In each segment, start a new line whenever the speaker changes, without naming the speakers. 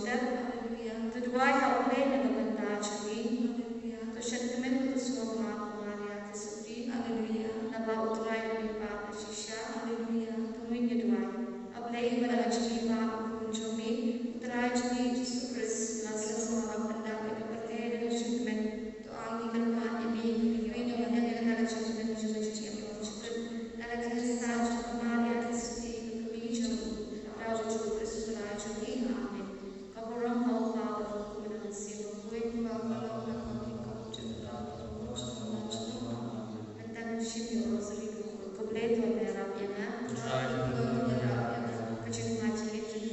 Jab तो दुआ है अपने नगमंदा चली तो शक्तिमन तो सोमा कुमारिया तिसुरी नबा उतराय में पाप शिक्षा तुम्हें ये दुआ अब ले बना चली पाप कुंजों में उतराय चली यीशु क्रिस्त नजर सोमा बंदा के पते शक्तिमन तो आगे कलमा ये भी नगमंदा नगर शक्तिमन जो बच्ची अपने नगर के साथ कुमारिया तिसुरी कभी जो राजू जो क्रिस्त राजू की आमीन कबरों हो पाप कुमन से कोई Shimmy Rosary completo nella piena faccio immagine di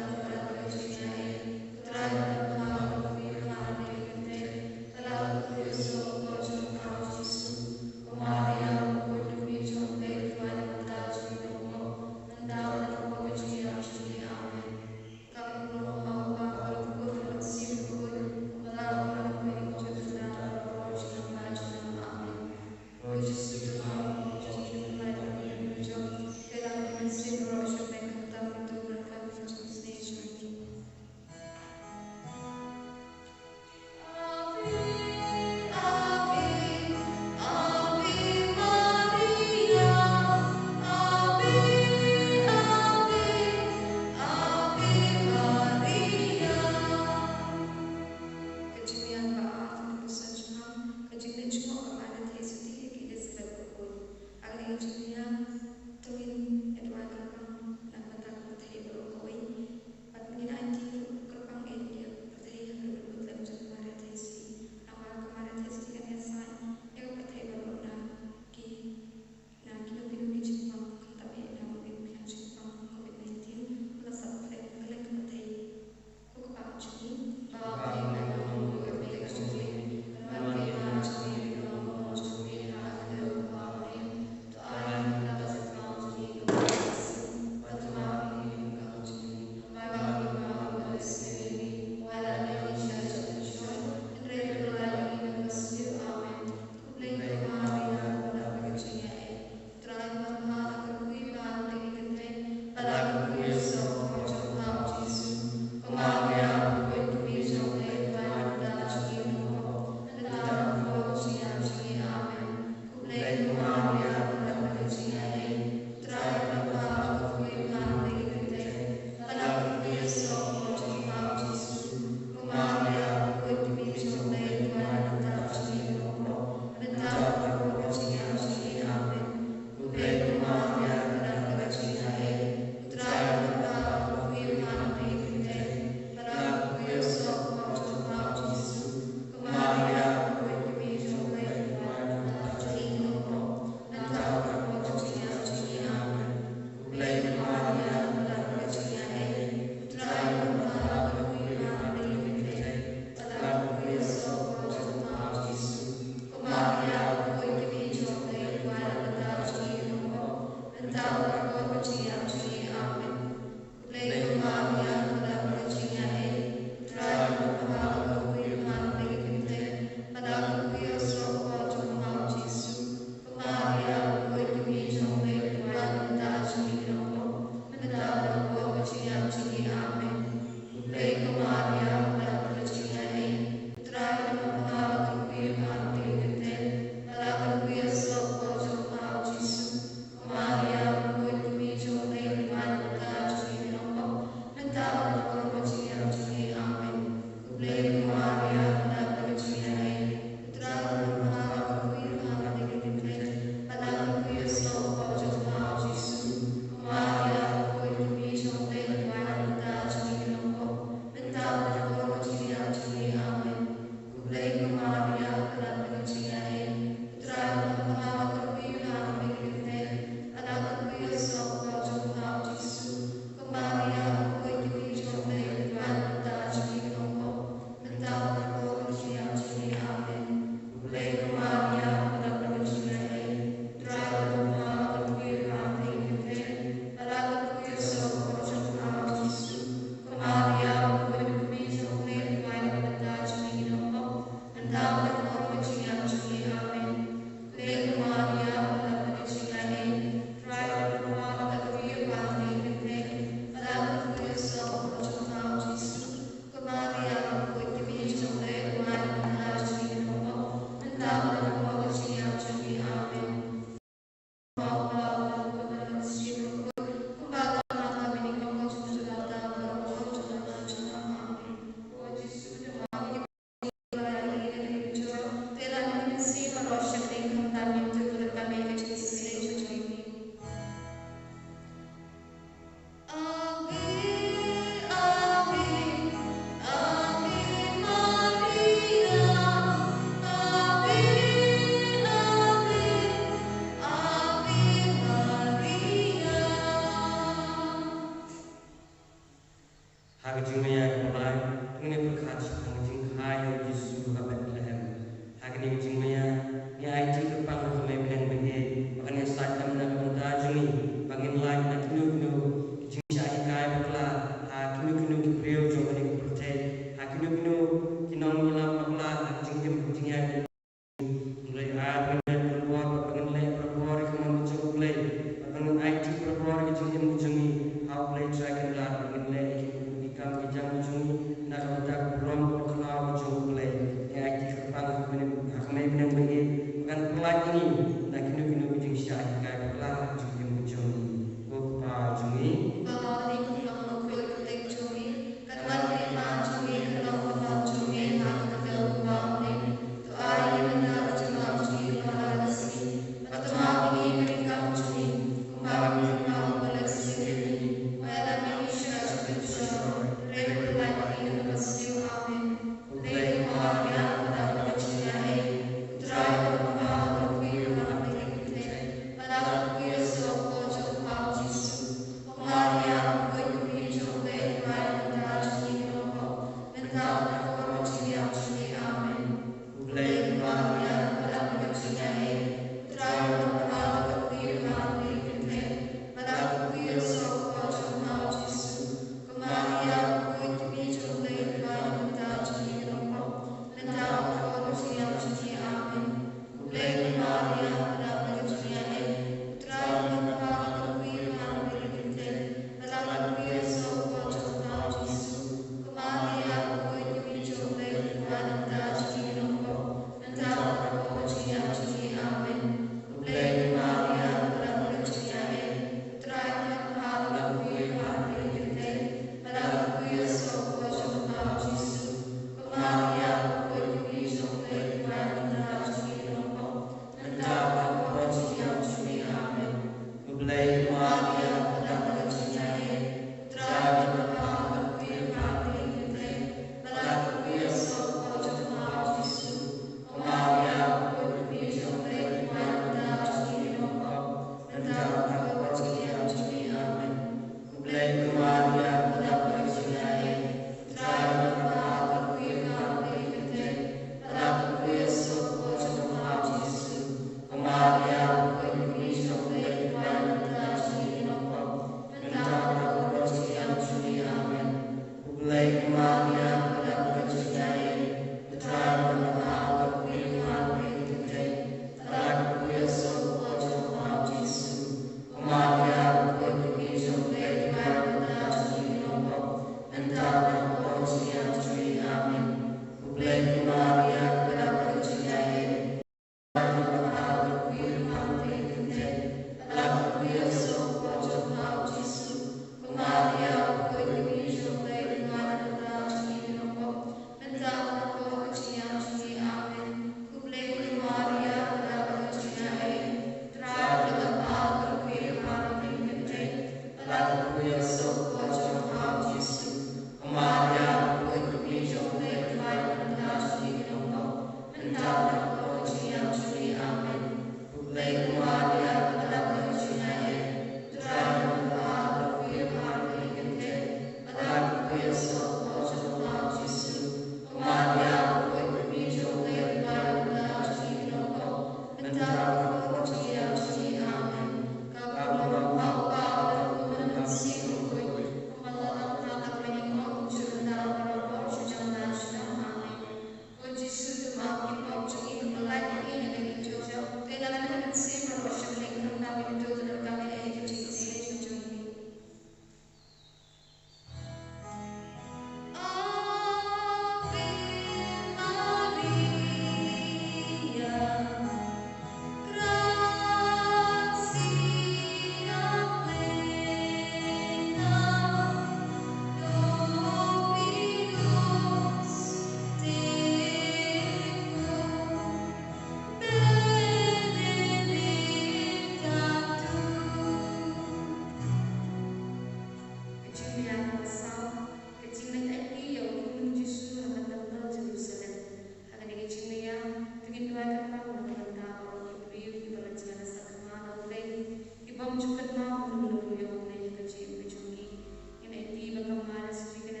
Ibom cukat mau menurut yo mengenai kerja ujungi. Ini tiba kemarin sejak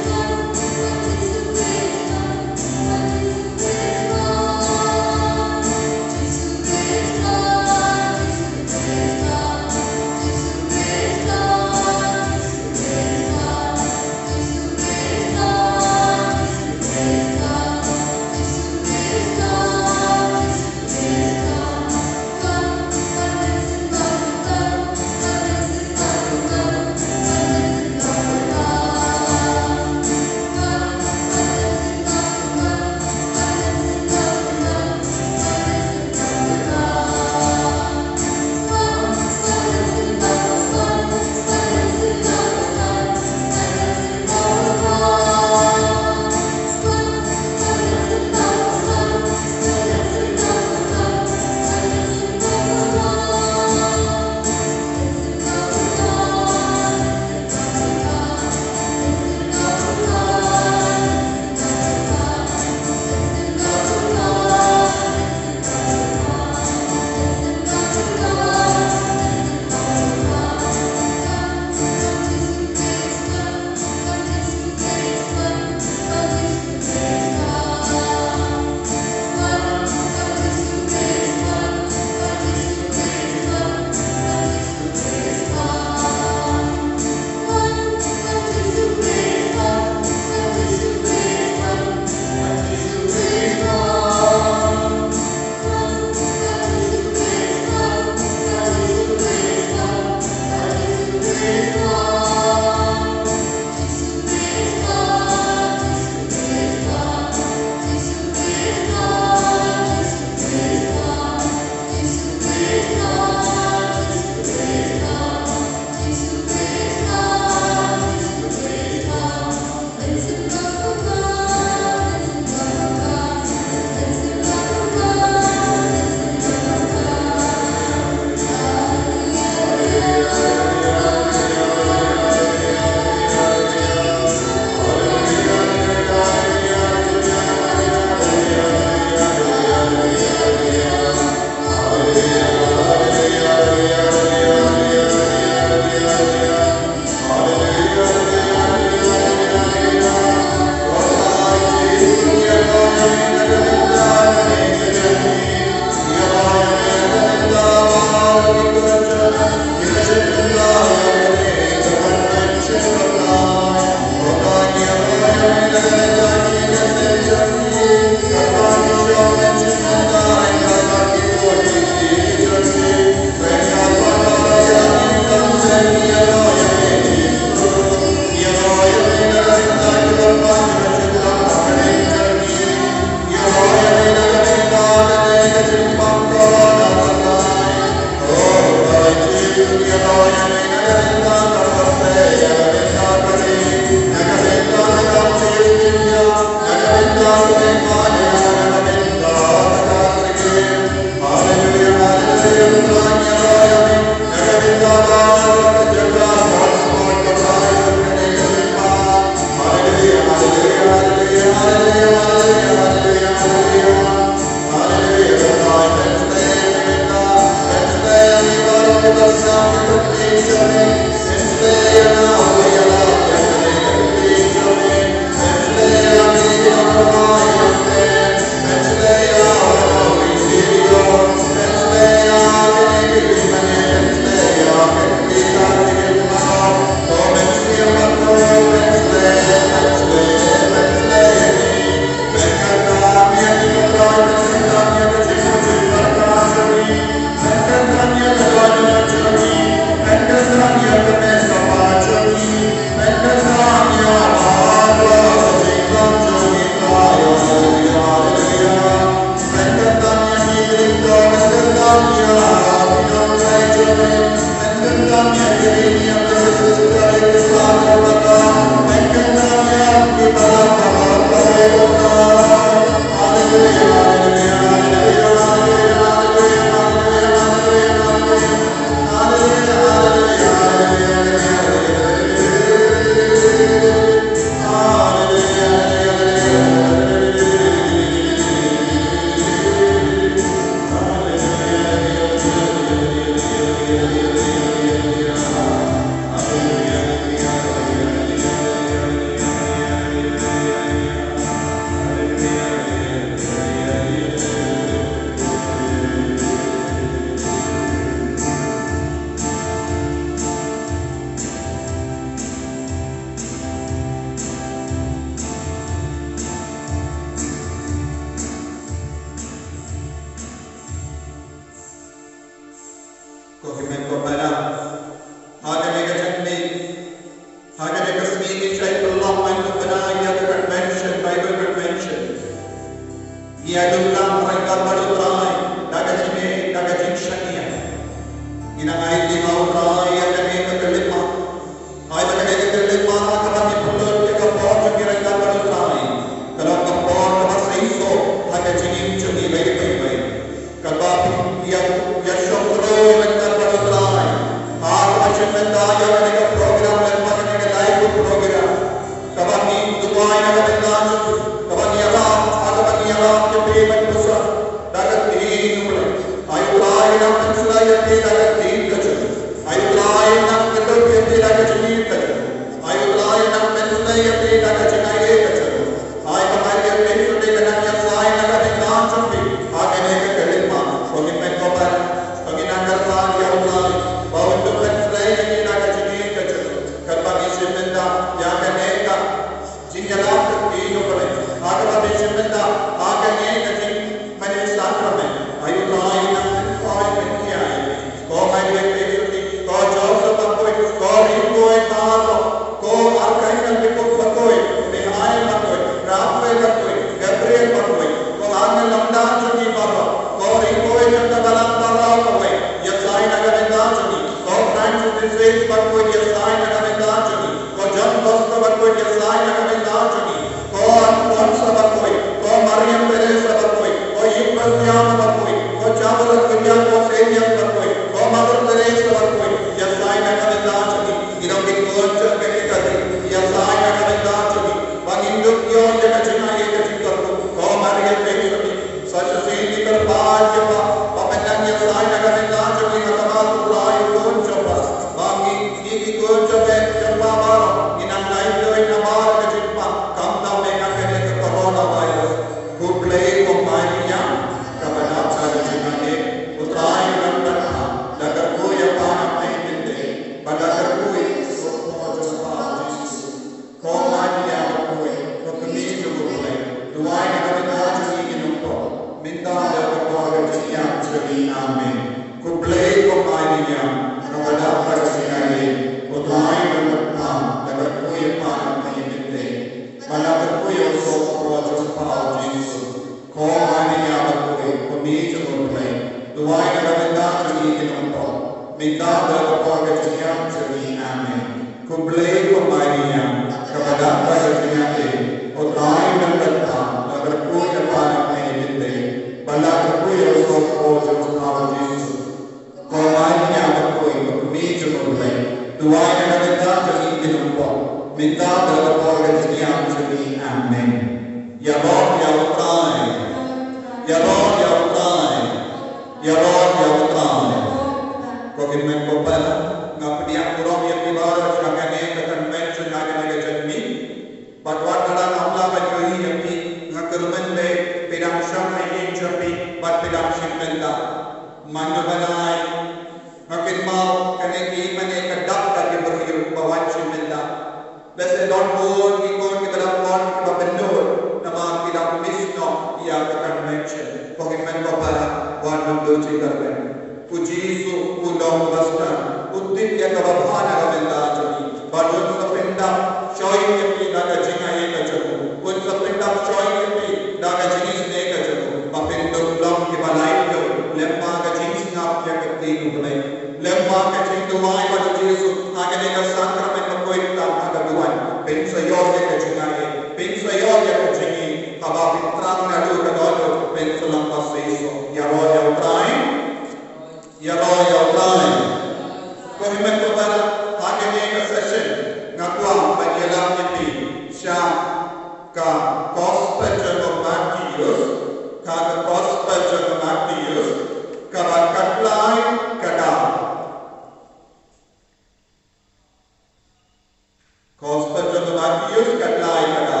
katlai kada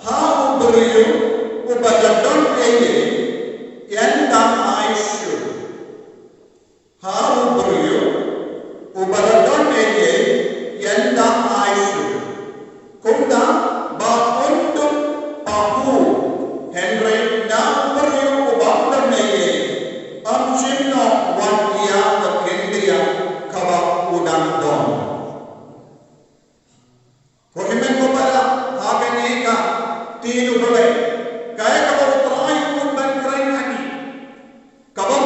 ha uberiu ubadon eye yanda aishu ha uberiu ubadon eye yanda aishu kunda ba untuk pahu Henry na uberiu ubadon eye amchino wakia kendia kawa udang don Kohimen ko pala hakene ka tinu boleh kaya kawa utrai pun ban krai ani kawa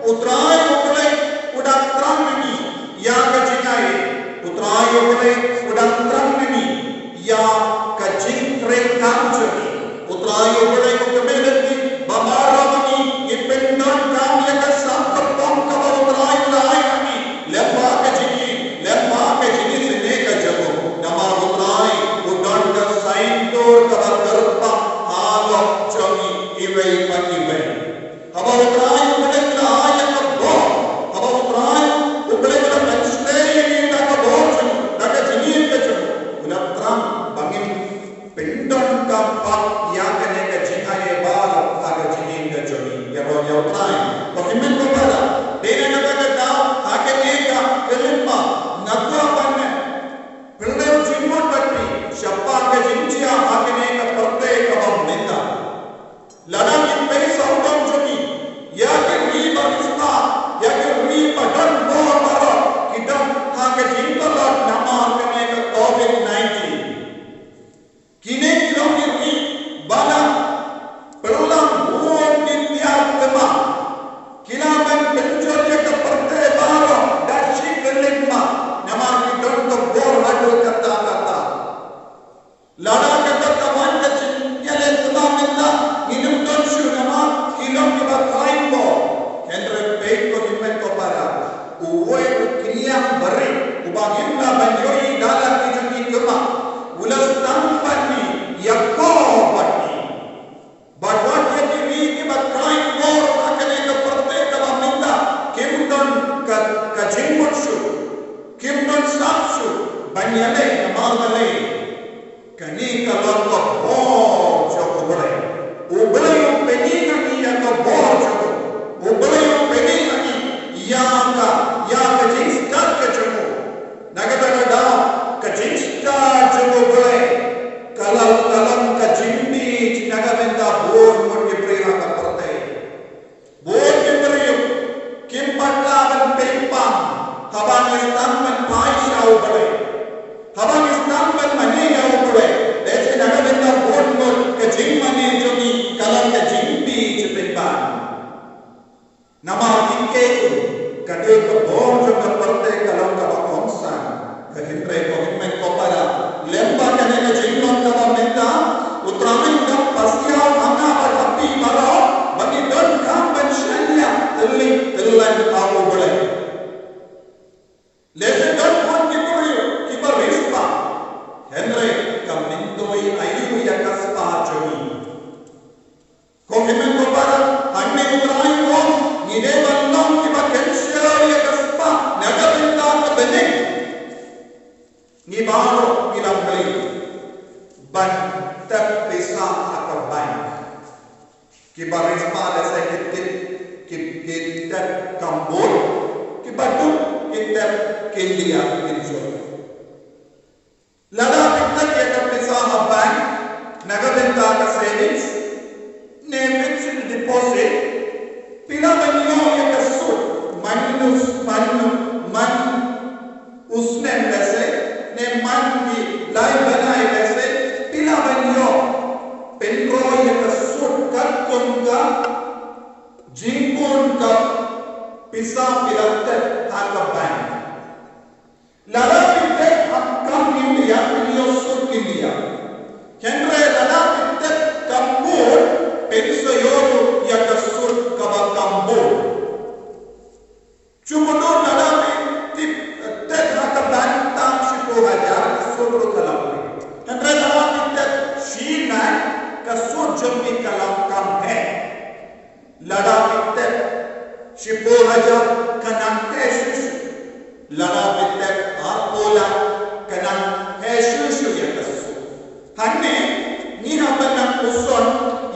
utrai boleh udang terang ani ya kajinai utrai boleh udang terang ani ya kajing krai kamjani utrai boleh ko kemelati babara ani ipendon kam ya kasam kapam kawa utrai ulai ani lemba kajini sene ka jago nama utrai udon ka saintor ka terpa halo chongi iwei pakiwei haba utrai ubele la aya ka bo haba utrai ubele la penstay ni ta ka bo chongi daga jini ka chongi ulatram bangin pendon ka pak ya kane ka jingaye bal aga jini ka chongi ya bo ya utrai ko himen ko bala dena na ka da hakene ka kelimma nakwa panne Pilih jimat bati siapa kejincia hakene ka perte ka bamenda lana in pay saudam jodi ya ke riba isma ya ke riba dan bo mara kidam ha ke jinta lot nama hakene ka COVID-19 kine kidam ni bala perulang buon nitya tema kilaban penjorya ka perte baro dashi kelimma nama kidam ka bor ladu kata lada kata kawan kecil yang lentama minta minum don nama kilom kiba kain bo kendra peit ko himen ko para uwe kiniam bari ubagim la banjoi dala kijami kema ulas tampani yakko pati badwat yakini kiba kain bo akane ka perte ka minta kimdon ka jingmutsu kimdon sapsu banyale namalale kani kalau kau bocor boleh, ubelai yang pening ni yang kau bocor, ubelai yang pening ni yang kejinsta kejemu, naga dah kejinsta jemu boleh, kalau kejimbi naga benda bor diberi hak partai, bor diberi kimpatlah dan pempam, habang Islam menpai syau boleh. Habang Islam ban mane ya upre dese naga benda bor kejing mane jogi kalam kejing bi chepemban nama tikke kade ko bor jo ka parte kalam ka konsan kahimre ko himen ko para lemba kane kejing non ka menta utramin ka pasya mana par happy maro bagi don kam ban shanya telan au boleh lese don kon ki Rispa, Henry, kamindoi ayu ya kaspa jogi. Kokimen ko para hanne utrai ko nide bannong kiba kensya ya kaspa naga benda ka benek. Ni baro ilang beli ban tap pesa akal bank. Kiba Rispa desa kita kambur kiba tu kita India kinjol. Lada kita kita pisah bank, naga benda ka savings, ne fixed deposit, pila banyo ya kasut, man usne वैसे, ने man की लाई बनाए वैसे, pila banyo, penro ya kasut kat kunga, jingkun ka pisah pilate harga bank. Lada kita kam India, India Sud India. Kendra lada kita kambur, penso yoru ya kasur kaba kambur. Cumudo lada tip tet hakaban tam shipo hajar kasur kalam. Kendra lada kita shina kasur jami kalam kam hai. Lada kita shipo hajar kanam tesh. Lada kita arpola kanam heshushu ya kasu Hanne ni habana uson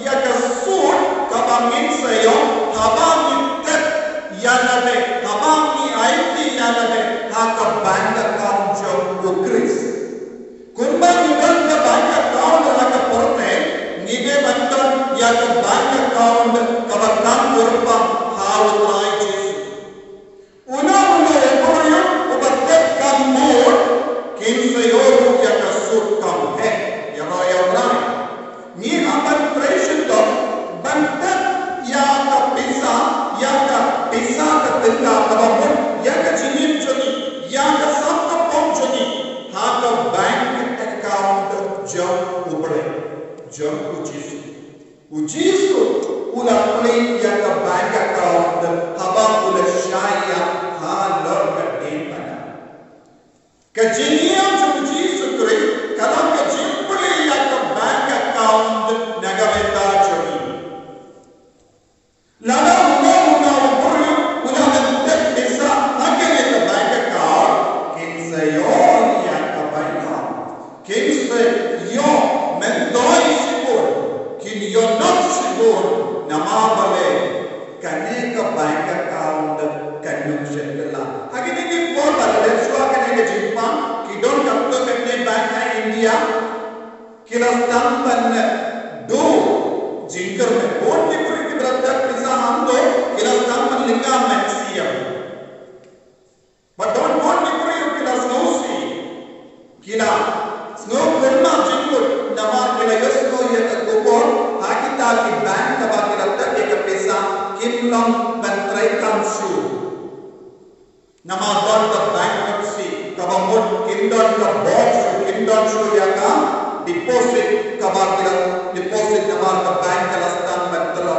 ya kasut kabangin sayo habang itet yalade habang ni IT yalade haka bank account jo ukris kumbang iban ka bank account haka porte nige bantan ya ka bank account kabakam urpa hawlai jesu una ekoyo ubatet kam mor kin sayo ya kasut kam he ya ni aman pression to bantat ya ka pisa ka tinda kabamon ya ka chinin choni ya ka sabka pom choni ha ka bank account jo upre jo ujisu ula play ya ka bank account haba ula shaya ha lor ka din pana ka jinia jo ujisu kre kala ka jimpre ya ka bank account nagavenda choni lada namabale kaneka bank account kanum setla agine ki por balenswa kaneka jimpa ki don kapto kanne bank hai india kilastam ban do jinker mein board ki puri ki brother pisa hum do kilastam ban linga maximum but don't want ki puri kilas no see kila snow kurma jinkur namar kila yasno yata kopor hakita ki bank ka Kimlong bantrai kamsu nama don ka bankruptcy kabamot kindon ka box kindon so yaka deposit kabakira deposit nama ka bank ka lastan bantro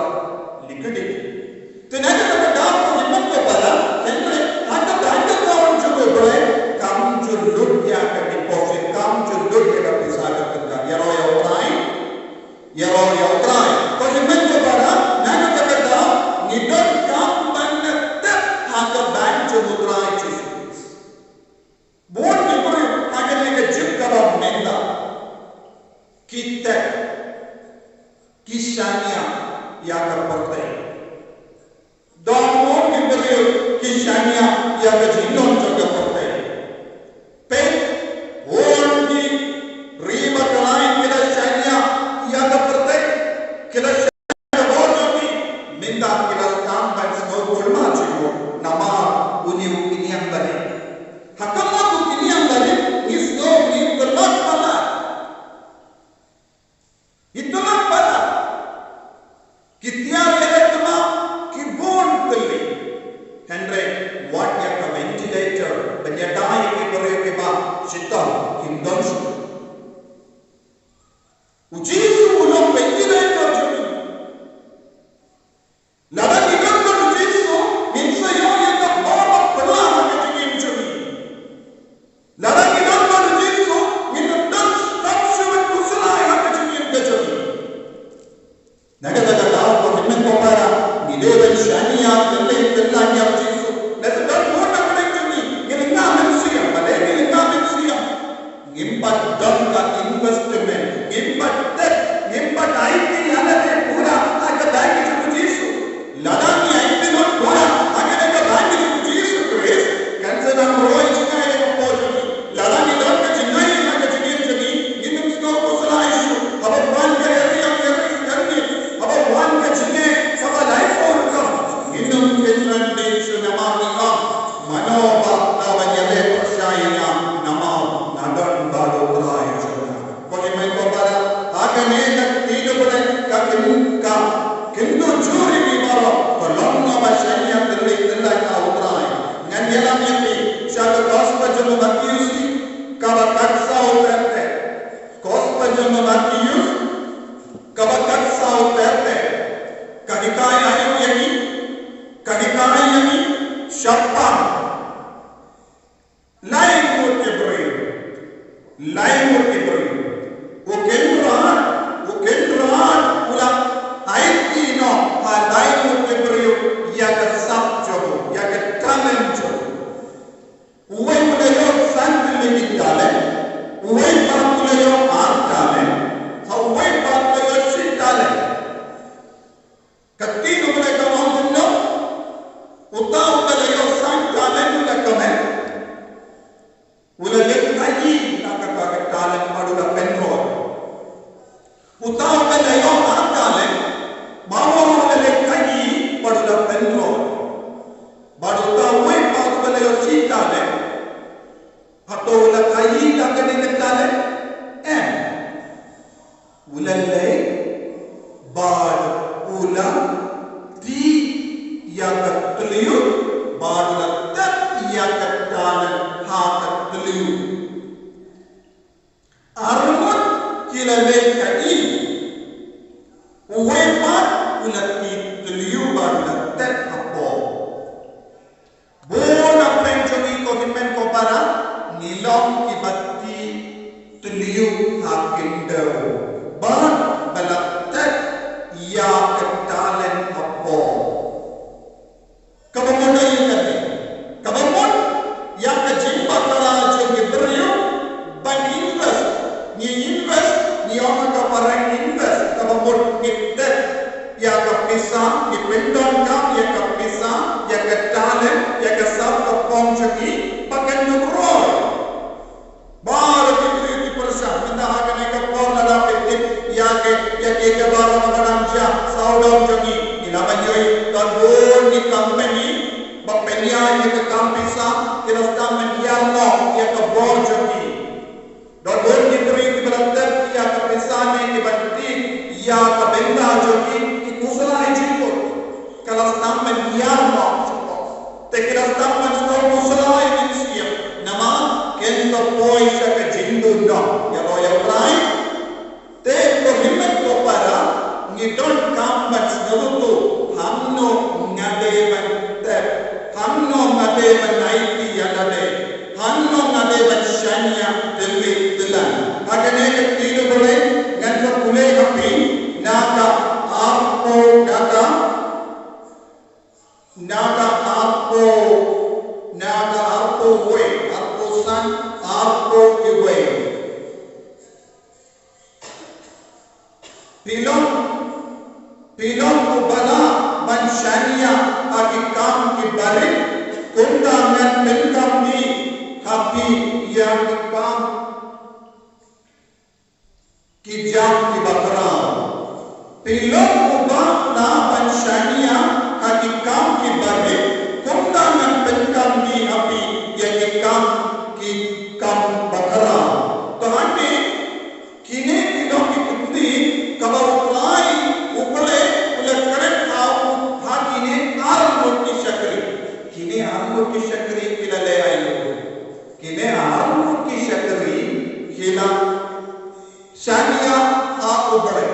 liquidity tenaga ka da ko himmat ko pala henry hata bank account jo bole kam jo lut ya ka deposit kam jo lut ya ka pisa ka yaro try ko himmat ko pala naga ka Nidon kam bannet haka bank jo mudrai chis board ni puri agane ke jip kaba menda kitte kishania ya ka porte don board ni puri kishania ya ka jinon jo ka porte pe board ni riba kalain kila shania ya ka porte kila minda kila tam ban snow kolma chigo nama uni ukiniam bane hakama ukiniam bane ni snow ni kolma pala itolak pala kitya eletma ki bon tali henry what ya ka ventilator banyatai ki kore ke ba chitta kindon ujisu uno ventilator joni lada nikam ko jisu minsa yo yaka baba pala ka jigim chuni lada nikam ko jisu min dan stop shuwa kusala ka jigim ka chuni naga daga daw ko himmen ko para nidevan shaniya telle tellanya jisu lada dan mo na ka chuni gilinga mensiya bale gilinga mensiya ngimpat dan ka investment ngimpat IT alade pura aga bank jisu lada ni aipin on pura agane ka bank ni jisu kres kansa na roi china e ko jodi lada ni don ka jinai na ka jigir jodi inum sko ko sala isu aba wan ka yari am yari karni aba wan ka jine saba life or ka inum ke trande su namani ha mano bhakta vanyale prashayana nama nadon bado rai chona ko mai ko para agane na tinu bade ka kindu juri ni maro kolonna bashanya telle tella ka utrai ngan yelam yepi shaga gospel jono matiusi kaba taksa uterte gospel jono matius kaba taksa uterte kadikai ayu yaki shappa lain mut kibri o kendran pula aiti no ha lain mut kibri ya ka sapjo ya ka talenjo uwe mule yo sandile mitale uwe parmule yo artale kari takkan diketahui ulalai bad ulang ti yang keteliu bad letak yang ketalan hakat teliu armut kilalai kai uwepat ulati teliu bad letak apa bona penjoni ko himen ko para nilong kibati teliu hakindo ban balaktat ya ketalan apa kabamon ayin kati kabamon ya kajimba kala jogi beriu ban invest ni orang ka parang invest kabamon kitet ya kapisa ni pendon ka ya kapisa ya ketalan ya kasab ka pongjogi pakai nugroy बार की परसा मिता आगे का por lada petit ya ke bara madanamja saudam jogi ina banjoi don bon ni company bapenya ye ke kampisa kirasta mendia no ye ke bor jogi don bon ni tri ki beratat ya ke pisane ki banti ya ke benda jogi ki kusala ejiko kalasta mendia no te kirasta mensto kusala ejisiam nama kento poisa ke jindu no ya roya ulai te ko himmet ko para ngidon kambat nalutu hamno ngade bante hamno ngade banaiti yadade hamno ngade banshanya dilli dilan agane ke tinu bole nganta kule hapi naga apo we apo san apo iwe pilon ko bala banshania akikam ki balik kunda ngan penkam ni happy yang kam ki jam ki bakra pilon ko bala banshania akikam ki balik kunda ngan penkam ni happy yang kam ki kam bakra to hande kine pilon ki kundi kabau rai upale ulakret au hakine armut ki shakri kilale ayo kine armut ki shakri kila shania a ubale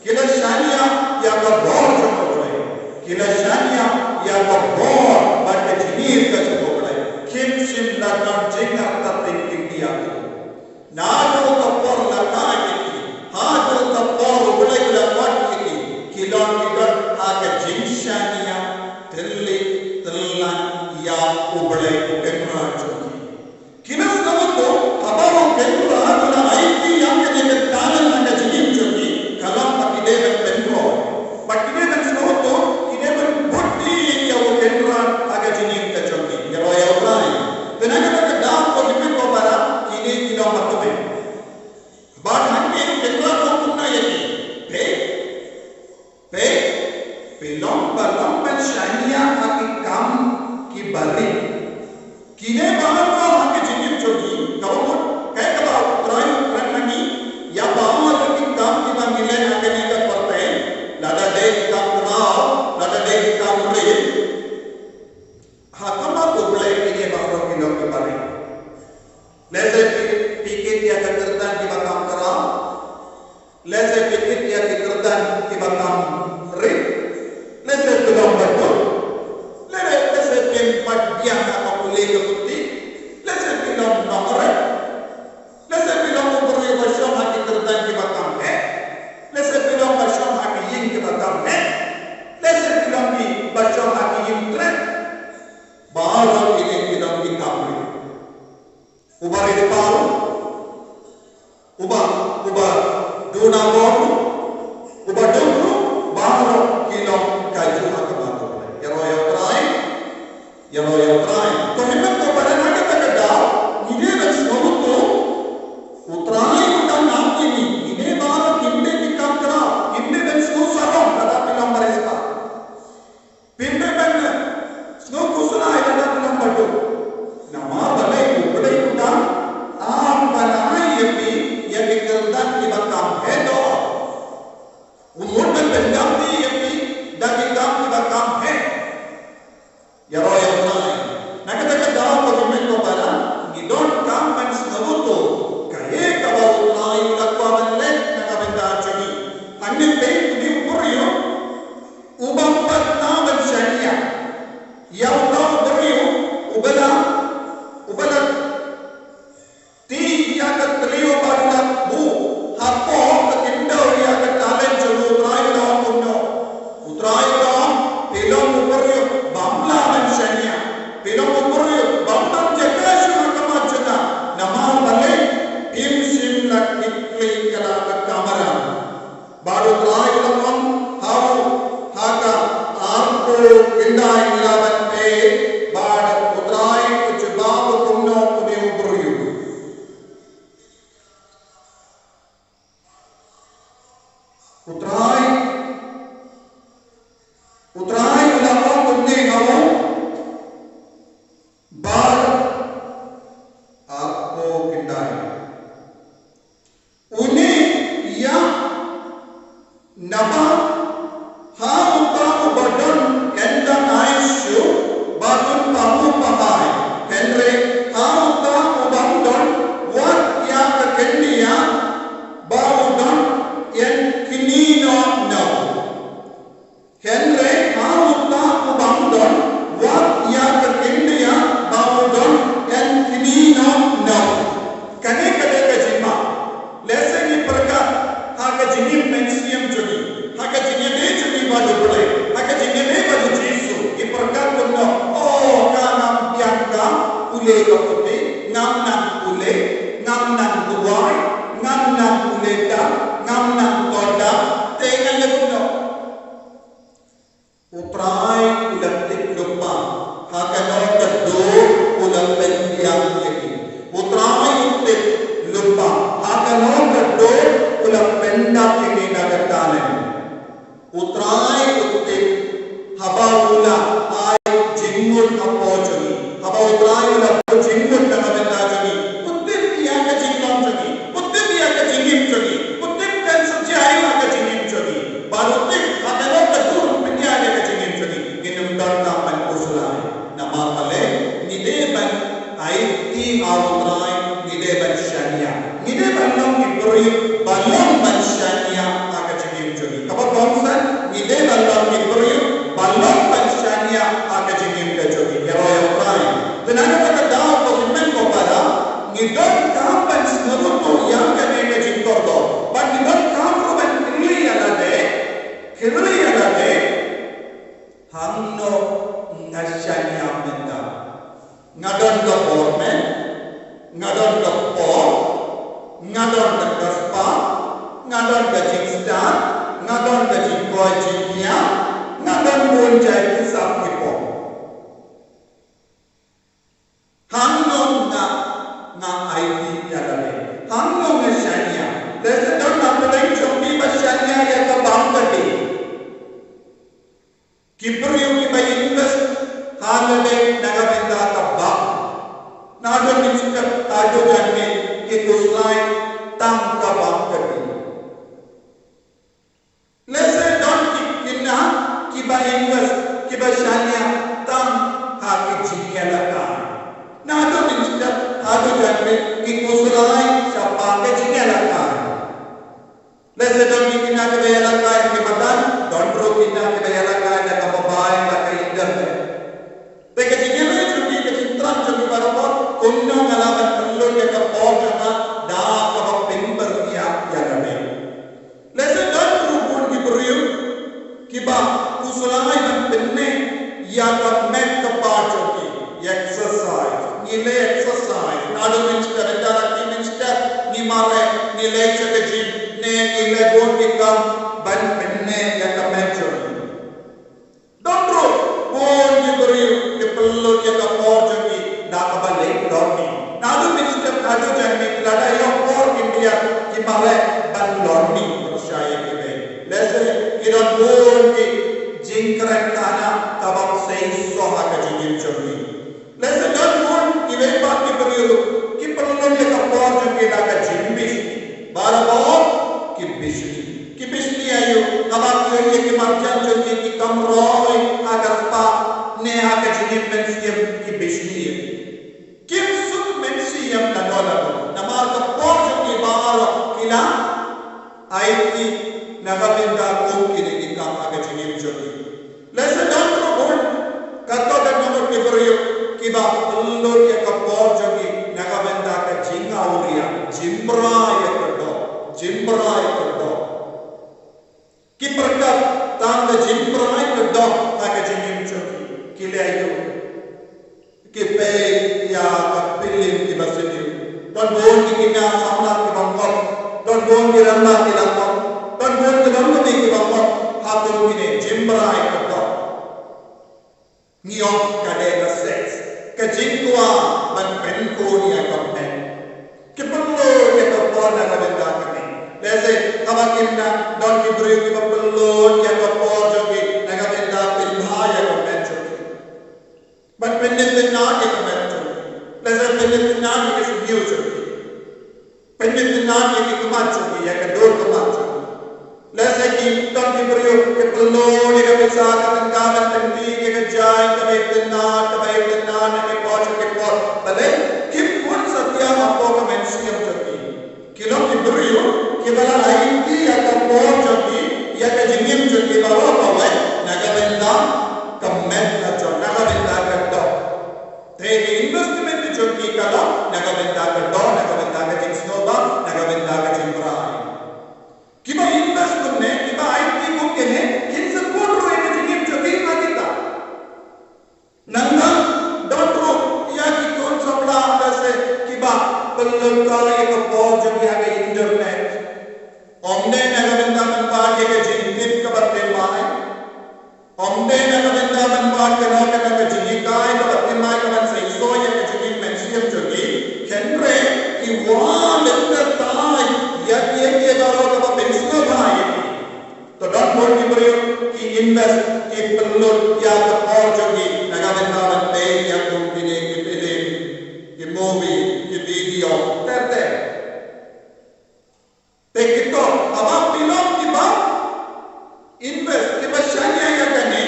kila shania ya ka bor chokole kila shania ya ka bor bat jinir ka chokole kim sim la kan jinga tatin india na do ka por la ka hado ka por ulai la wat kilon aga jinshania tilli tillan ya ubale emra choki kinas namuto abaro kenra na aiti yang ke talan na jinin choki kalam pakide ben penro pakide ben namuto ine ben botti ya o kenra aga jinin ka choki ya roya ulai tenaga ka da ko himen ko bara ine kilo matube but hanke kenra ko kunna yaki pelong balong banshania akikam ki balik kine bahar ko hake jinip chogi kabut kayak kabau trai rangi ya bahar akikam ki bangile akene ka porte lada de kam rao lada de kam re hakama ko blai kine bahar ki log ki balik leze pikit ya kerdan ki bakam kara leze pikit ya kerdan ki bakam re leze belum betul leze tempat yang apa boleh keputi leze belum nomor leze belum beri version hati kerdan ki bakam leze belum version hati yin ki bakam leze belum ki version hati yin tren bahawa ini belum ki kamri ubar di paru ubar duna boru ubar dulu bahawa kilom kaju hakamato ya roya trai to himen ko badan hake takada ide na snoto utrai utan naam ini ide bahawa kinde dikam kara kinde ben sno sarom kada pilom barespa pinde ben sno kusuna ida pilom badu nama balai updai utan a utrai ulamam hau haka arko indai ilaban pe bad utrai ujbab kumno kumi ubruyu utrai ulamam kumne hau bad arko indai uni ya naba ha utamu badon kenda aishu badun pamu pahai henry ha utamu bandon wat ya kendia baudon yen kinino no henry ha utamu bandon wat ya kendia baudon yen kinino no kane kade ka jima lese ni prakar haka jinim mensium jodi haka jinyame jodi badu bulai haka jinyame badu jisu i prakar kunno o kanam bianca ule kaputi ngamnan ule ngamnan duwai ngamnan uleda ngamnan toda tenga lekunno utrai ulaptik lupa haka no kado ulapen yang lagi utrai ulaptik lupa haka no kado ulapenda kini nagatane utrai ulaptik haba ula ai jingul apojani haba utrai ulaptik jingul nagatana jani uttik yang ka jinglam jani uttik yang ka jingim jani uttik kan subjai haka jingim jani barutik haka no kado penya ka jingim jani ginum donna pan usulai nama kale nide ban ai ti utrai nide ban shania nide ban long ibri balong ban shania haka jingim jani kaba konsan nide ban long ibri balong ban shania haka jingim jani heroy utrai tenana kata daw ko men ko para nidon kampan snaruto yang kane ka jingtordo ban nidon kamro ban kirli alade hamno ngashania menda ngadon ka porme ngadon ka po ngadon ka kaspa ngadon ka jingsta ngadon ka jingkoi jingya ngadon pun jai kisap kipo hamno na IT alade hamno ngashania desa don na pelai chombi bashania ya ka bangkati Kibriyo ki ba invest halade nagamenda kabba nado nichka ado janne ke kuslai tam ka bangkati lese don kinna ki ba invest ki ba shania tam ha ki jinya laka nado nichka ado janne ke kuslai shapa ke jinya laka lese don kinna ke ba laka ke badan don ro kinna ke ba laka Teka jinyame jodi ke cintran jodi barabor kunno ngalaban perlu ke kapogana da ka pimber ya gane lese don rubun ki beriu kiba usulai ban penne ya ka met ka pajoki exercise nile exercise nadu minsta dara ki minsta ni mare nile chake jin ne nile bon ki kam ban penne ya ka met jodi Dondro bon ki beriu ke perlu ke kapogani da ka balik dormi nadu minsta nadu janne lada yo for India ki mare ban dormi percaya ke lese idon bon ki jingkran kana tabak sei soha ka jingim chori lese don bon ki ve pa ki beriu ki perlu ke kapogani da ka jimbis barabo ki bisli ayo abak ye ki marjan chori ki kamroi agar pa ne aga jingim mensiam ki bisli kim suk mensiam na dola namar ka porjo ki baro kila aiti nagabinda ko ki ni ka aga jingim chori lese don bon kato da nomor ki beriu ki ba ullo ke ka porjo ki nagabinda ka jinga uria jimbra ye ko ki prakar tanda jimbrai kedo aga jingim chori kile ayo ki pe ya ka pilin ki basini don bon ki kina samna ki bangkok don bon ki ramba ki langkok don bon ki bangkok ki kejingkua man penko ni akamne kepello ya kapor na kabenda kami lese kabakinna don kibru ki kapello ya kapor jogi na kabenda pilbhaya kamne jogi man pennet na ke kamne jogi lese pennet na ke sugiyo jogi pennet na ke kumat jogi ya kador kumat jogi lese ki don kibru ke pello ni kabisa katanggaman pendi ke kejai kabetna na ke poj ke por bale kim pun satya apo ka mensiam jogi kilom kibru ke bala aiti ya ka por jogi ya ka jingim jogi bawa bawa naga benda kamen na jo naga benda ka do te investment jogi kala naga benda ka do naga benda ka jingsno ba naga benda ka jimbra kiba invest kunne kiba aiti ko kene kin support ro ek jingim jogi ma kita nanga doctor ya ki kon sabla se kiba belum kala ek por jogi aga internet omne naga benda man ba ke jingim ka batte mai omne naga benda man ba ke no ka jingim kai ka batte mai ka man sai so ya ke jingim mensiam jogi kenre ki wa letta tai ya ke baro ka pensno bhai to don't want to bring ki invest ki pello ya ka por jogi naga benda man pe ya kumpine ki film ki movie ki video terte te kito aba pilom ki ba invest ki ba shanya ya kane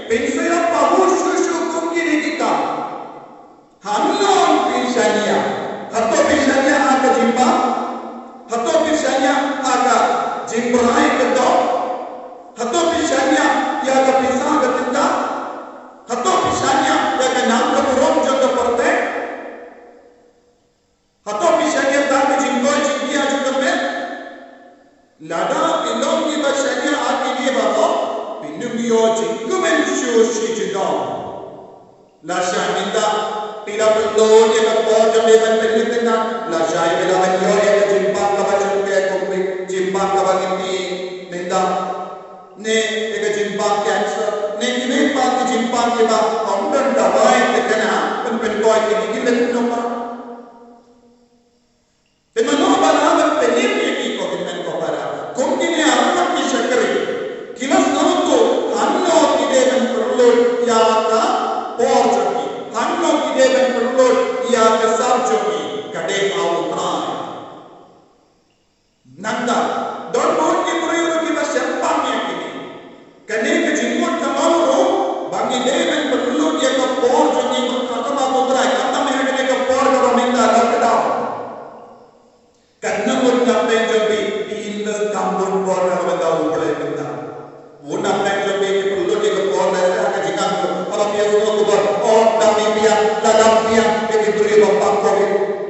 pensera pahu shushu kumkine kita hamlon pinshania hato pinshania aga jimba hato pinshania aga jimbrai kedo hato pinshania ya aga pisa aga tinda hato pinshania ya aga nam ka purom jaga parte hato pinshania ta ka jingoi jingia juga me lada pilom ki ba shania aki ni ba to pinumio jingumen shushi jidon la shaninda tira pello ye ka por jame ban pennitina la shai bela ban yo ye ka jimpa ka ba chunke kumpi jimpa ka ba gindi ninda ne ye ka jimpa cancer ne kime pa ki jimpa ke ba omdan dawai te kana pen koi ki ni le no pa te mano ba na ban penim ye ki ko men ko para kumki ne amat ki shakri kilas no to hanno ki de ban perlo ya ka por jogi hanno ki de ban perlo ya ka sab jogi kade au trai nanda don mon ki proyo ki ba sempang ye ki kane ke jingmot ka maro bangi de ban perlo ya ka por jogi ka ma botra ka me hade ka por ka minda lockdown kanna mon ka pen jogi di invest kambon por na banda upale minda wona pen jogi ki perlo ki ka por na sa ka jinga aba piaso ko ba o da mi pia la da pia ke duri ba pa ko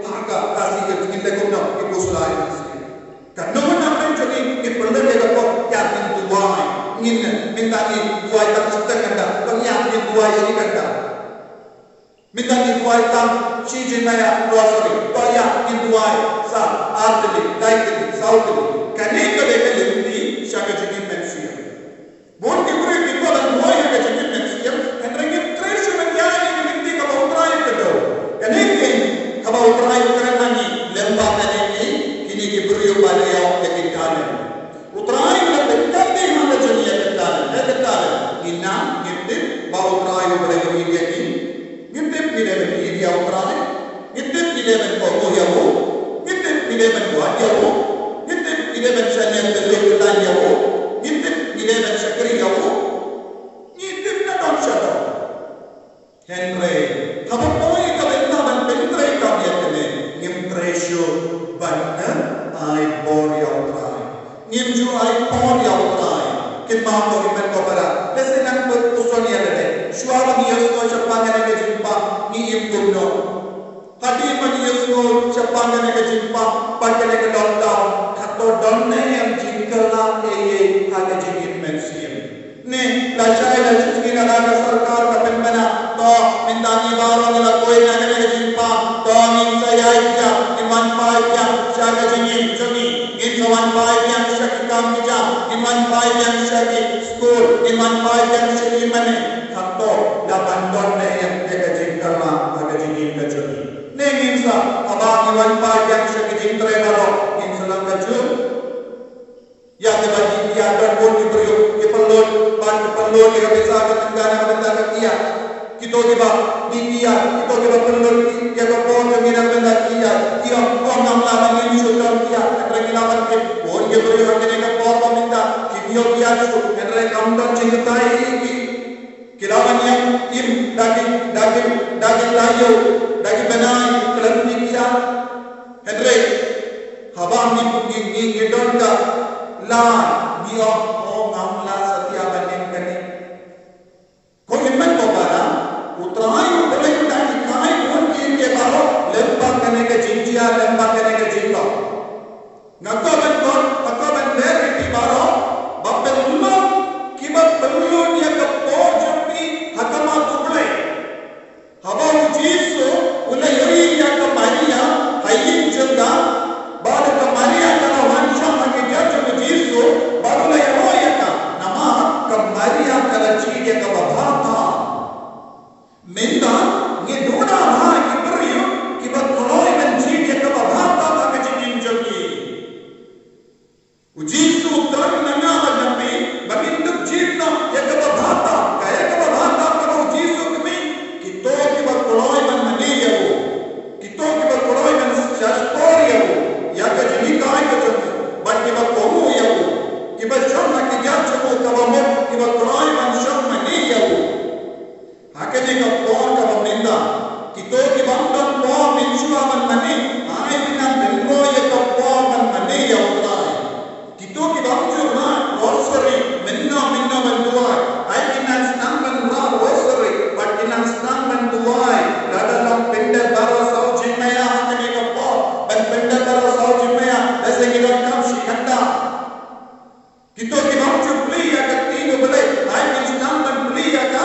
haga kasi ke kinda ko na ki kusulai kanna mon pen jogi ki perlo ki ka por ya tin duai ngin minta ni duai ta setengah kanda bang ya ni duai ini kanda minta ni duai tam chi jinaya grocery to ya ni duai sa artli daitli sautli kane ko de ke limti shaga jigi mensia bon ki pure ki ko dan duai ka jigi mensia henrengi treshu men ya ni limti ka utrai ke do kane ke ka utrai karena ni lemba kane ni kini ki pure bale ya ke kitane utrai ka bekkal de ha janiya ketale inna gitip ba utrai bale ni ke ni gitip ni de ni dia utrai gitip ni de ko mo ya wo gitip ni de ko ya wo gitip ni de shanya de ke ya wo gitip ni de shakri ya wo gitip na don shado henry haba poi ka benda ban pentre ka ya kene ngim treshu banna ai bor ya utrai ngim ju ai por ya utrai kin ma ko men ko para lese nang ko usonia de shwa ba ni yesko chapanga ne jimpa ni impunno hadi ma ni yesko chapanga ne jimpa pakene ke lockdown khato don ne am jinkala ye haga jingin mensiam ne la chai la chutki na la sarkar ka penmana to mindani baro ni la koi na ne jimpa to nin sayai kya iman pai kya shaga jingin jogi in sawan pai kya shakikam kya iman pai kya shaki school iman pai kya shaki mane khato la bandon ne am ke jinkala haga pa yang sakit baro in salam kaju ya ke bagi dia berpun diberi kepelun ban kepelun dia bisa ketenggana benda kia kita tiba di dia kita tiba pelun dia berpun dengan benda kia dia pun namla bagi syukur dia lagi lawan ke pun dia beri hanya ke pun minta kibio dia tuendre counter cintai kilawan yang im daging layu daging benai kelam dia andre habang ni ngidon ka la dia ngamla setia banin kani ko himmat ko para utrai boleh dagi kai pun ke baro lempak kane ke jinjia lempak kane ke jinko ngako ban ler ke baro bappel ulma kibab pelun ya ke porjpi hakama tuble habang jisu ulai yori ya ke maria hayin janda bada ke maria kana wansha ke jajo jisu baru la roya ka nama ke maria kana chige ka babata minda ngeduna ha kibriyo kibat koloi men chige ka babata ka chigin jogi ujisu tan nanga nabi baginduk jitna ya ka babata kaya ka babata ka ujisu kami kito kibat koloi men maniya kito kibat koloi men shasporiya ya ka jinikai ka jogi bat kibat komu ya kibat shama ki jacho ka bamot kibat koloi men shama maniya hakene ka por ka baminda kito kibat don por minshwa man mani ai binan benro ya ka por man maniya utrai kito kibat jurna rosary minna bandua ai binan stang man ra rosary but binan stang man duai dada long pender baro sau jimaya hakene ka por ban pender baro sau jimaya ऐसे कि don kam shikanda kito kibat jubli ya ka tino bale ai bin stang man bli ya ka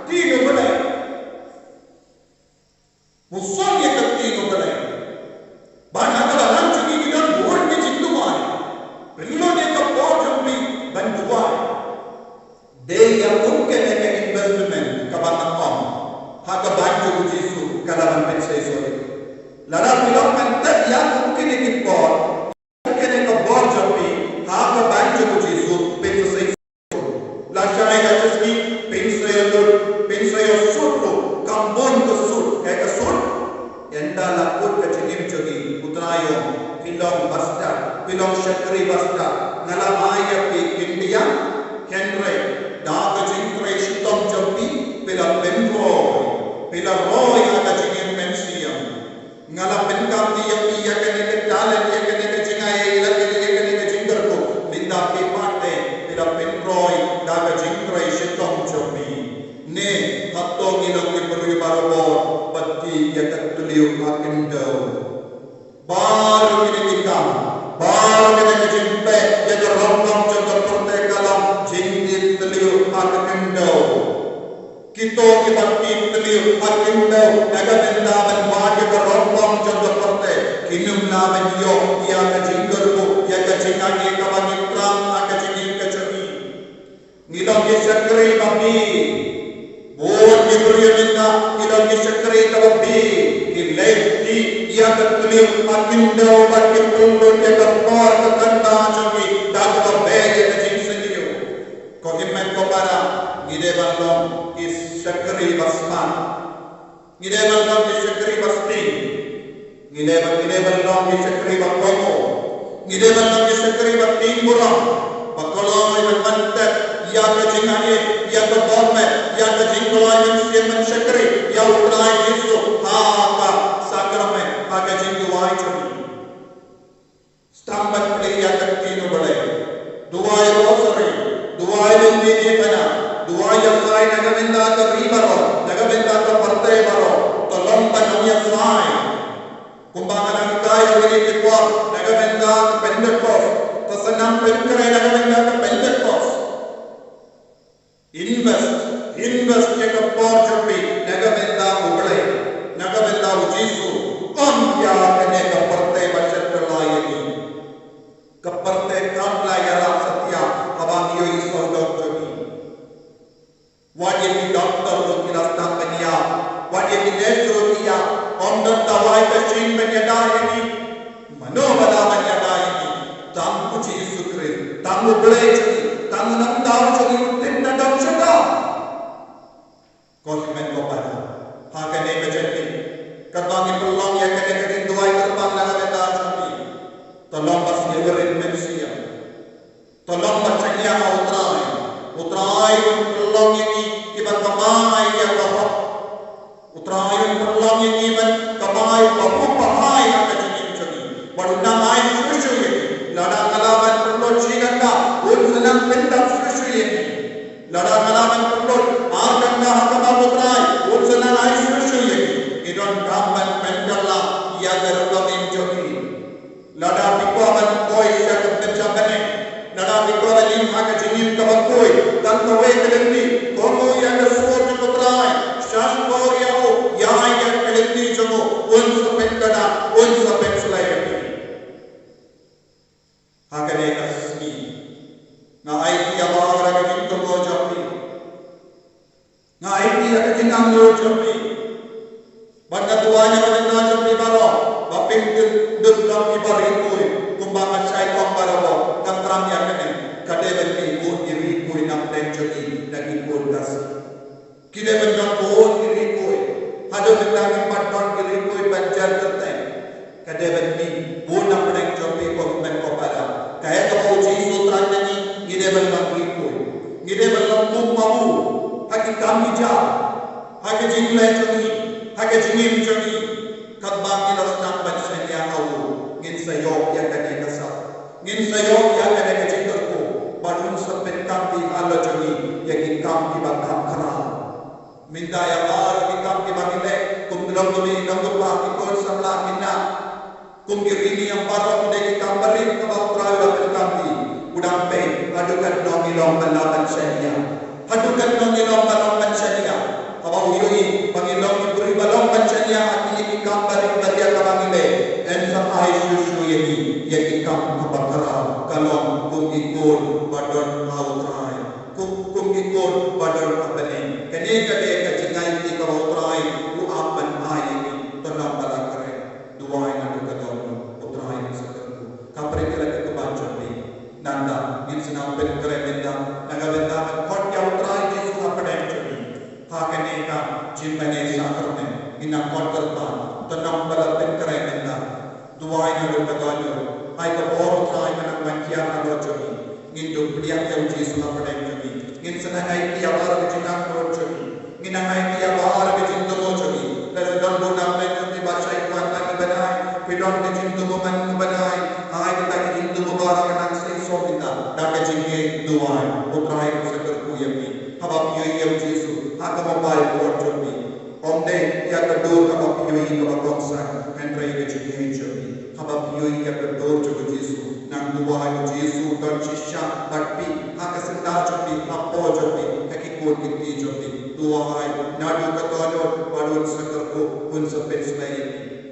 tino bale muson ya ka tino bale bana kala ranchu ki don bor ki jindu mai bello ne ka por jubli ban duai de ya mungkin ke investment ka bana om ha ka banjo jisu kala ban pensai so lara bilang man tak ya mungkin ke por mungkin ke por jubli ha ka banjo jisu pensai la shai ka jiski pensai sutro kambon ko sut ka sut enda la put ka jinim jogi utrayo pilong basta pilong shakri basta ngala maya pe india henry daga jinkre shitom jogi pila benro pila roy aga jingin mensiam ngala penkam dia pia kene ke talent ya kene ke jingai ila kene ke jingger ko linda pe pate pila benroy daga jinkre shitom jogi ne hatto ngilong ke perlu barobo pati ya katulio akindo baru kini ikam baru kini jimpe ya kerongkong contoh porte kalam jingit telio akindo kito kibati telio akindo naga benda ben bagi kerongkong contoh porte kinum namen yo ya ka jinggerku ya ka jingagi kawanitram aka jingin kecegi ngilong ke syakri babi Bor ki beriyaminna ilong ki syakri kawabi ki lefti ia ketliu akindo bagi pulun ya kapor ketanda jogi dakwa bege kecing sendiyo ko himmet ko para ngide balong is syakri basman ngide balong ki syakri basting ngide balong ki syakri bakomo ngide balong ki syakri bating burang bakoloy mantet ya kecingane ya ke borme ya ke jingloy men syakri ya utrai Yesu ha ka sakrame ha ke jingloy chobi stambat pli ya ke tino bale duai rosary duai lindini bana duai ya sai nagamenda ka ribaro nagamenda ka parte baro tolong panamya sai kumbangan kai ini tikwa nagamenda ka Pentecost tasanam penkrai nagamenda ka Pentecost invest ke kapor jobi nagamenda ublai nagamenda ujisu on ya kene kaparte bachat layani kaparte kamla yara satya habang yo iso doctor wajib di doctor lo kirasta penia wajib di nurse lo kia on the dawai ka chain penia da yani ublay chagi tang nam daw chagi utin na daw chaka konsumen ko para hakane bajeti katbangi pelong ya kene kene duai terbang na beta chagi tolong pas ngerin mensia tolong bacanya utrai pelong ini kibat kamai ya bahwa utrai pelong ini ban kamai bapu pahai ka jini chagi baduna mai shushu ye lada kalaban pelong chiganda unsanam pendam shushu ye lada kalaban pelong arkanda hakama utrai unsanam ai shushu ye idon kamban pendalla ya garulam chagi lada bikwaban koi ya kebjabane nada bikwa lim ha ka jinin ka bakoi tan ko we kelindi kono ya ka suot putrai shan ko ya o ya ya kelindi jogo un so pekkada un so pekslai ha ka ne ka smi na ai ya ba ra ka jin to ko japi na ai ya ka jinam lo japi banda tuanya ka na japi baro baping dum dum ki bari koi kumbangan sai ko baro dan terang ya kene kade benti ko diri ko nam den jodi dagi ko das kide benjon ko diri ko hado bendangi patton diri ko banjar kete kade benti bo nam den jodi ko ben ko pada kaya ko uji sutran ni gide benjon ko gide benjon kum mamu haki kami ja haki jingle jodi haki jingim jodi kadbangi lostam ban senya au ngin sayok ya kade kasap ngin sayok ya kade kecikar ko badun sabben kam di Allah jodi ya ki kam ki bakam khara minta ya bar ki kam ki bagile kum dum dumi kam ba ki ko samla minna kum ki rini am bar ko de ki kam bari ka ba pura la kam di udam pe adukan nomi long balaban syania adukan nomi long balaban syania aba uyoi pangilong ki buri balong ban syania ati ki kam bari badia ka bagile en sa ai shushu yeni ya ki kam ka bakara kalong kum ikut badon mautrai kum ikut badon apane kene kade ka jingai ti ka mautrai u apan ai ni tanam bala kare duai na ka don utrai sakarku kapre kala ka bancho ni nanda in sinam pen kare menda naga benda kot ya utrai ji su apane choni ha kene ka jimmane sakarne ina kot karta tanam bala pen kare menda duai na ka don ai ka bor utrai kana mankia na do choni ngin do priya ke uji suna padai choni ngin sana ai ki abar ke jinam ko choni ngin ai ki abar ke jinto ko choni las don do nam me ni basai kwan ta ki banai pidon ke jinto ko man banai ai ki ta ki jinto ko bara kana sai so kita da ke jinge duai utrai ko sakar ku yami haba piyo ye uji su ha ka mobile ko choni onde ya ka do ka ba piyo yi ka ba konsa entrai ke jinge choni haba piyo yi ka do ko jisu nang duai ko jisu don shisha takpi akasinda choti appo choti hakikot kitti choti duai nadu ka tono padun sakar ko un sabbe sunai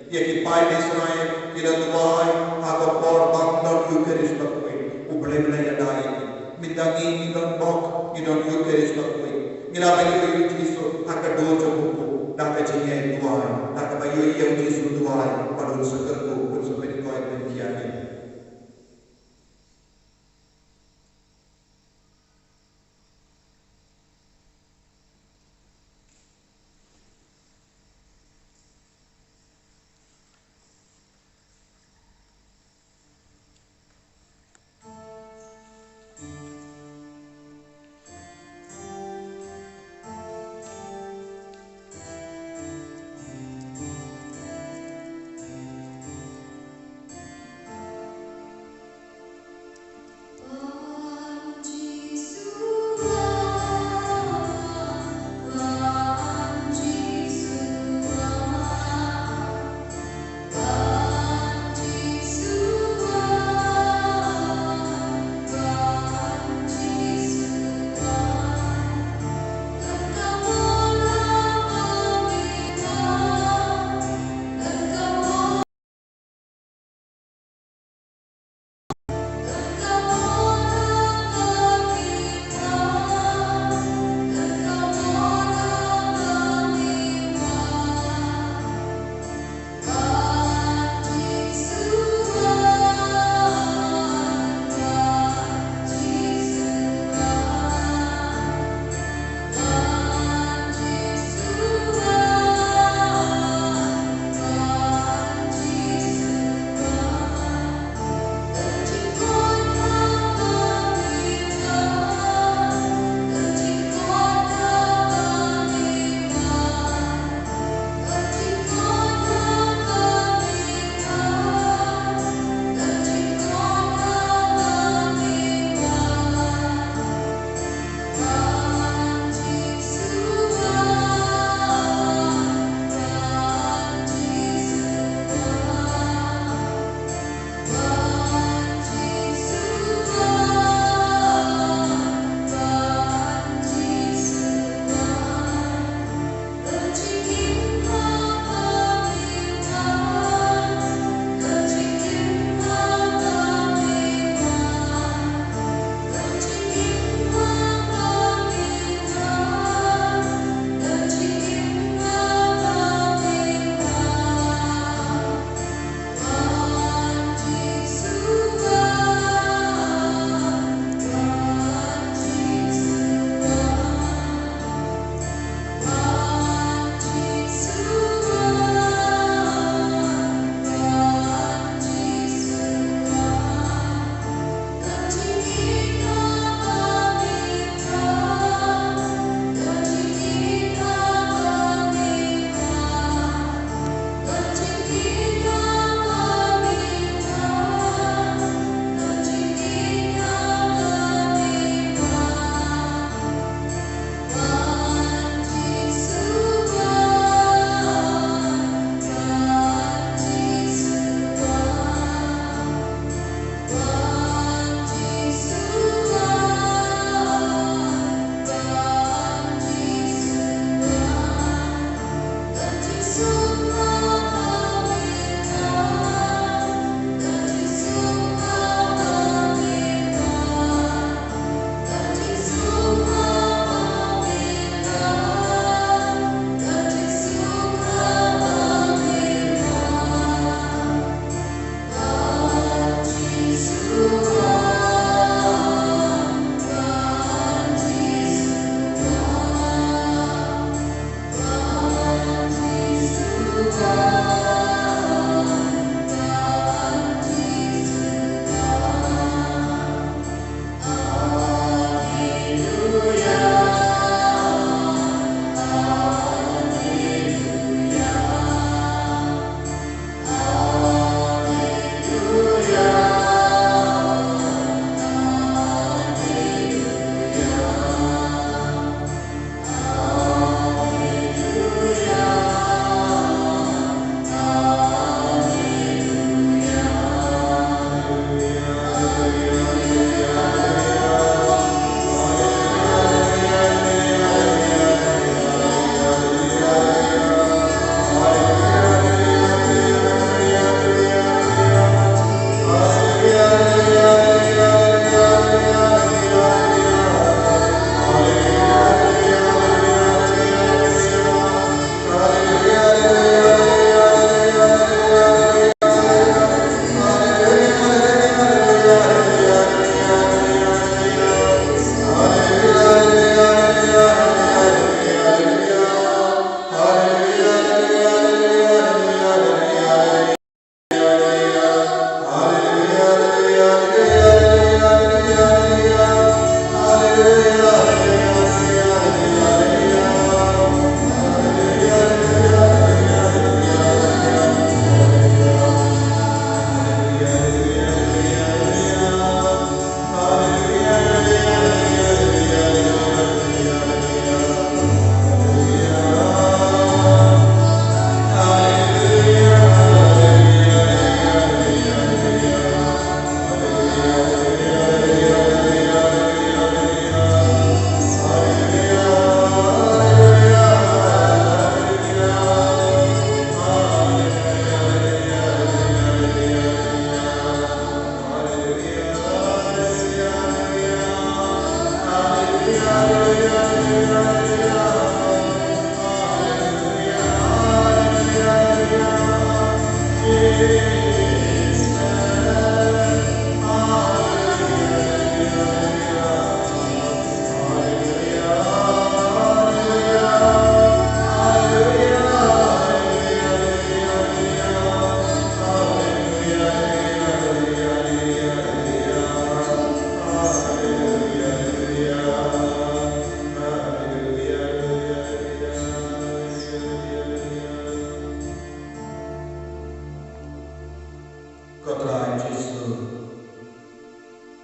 ye ki pai de sunai ila duai aga por bang don eucharist bakwe uble ble yadai midangi idon bok idon eucharist bakwe mila bagi ko jisu aga do choko da ka jinge duai da ka bayo ye jisu duai padun sakar ko un sabbe ko ai pendiane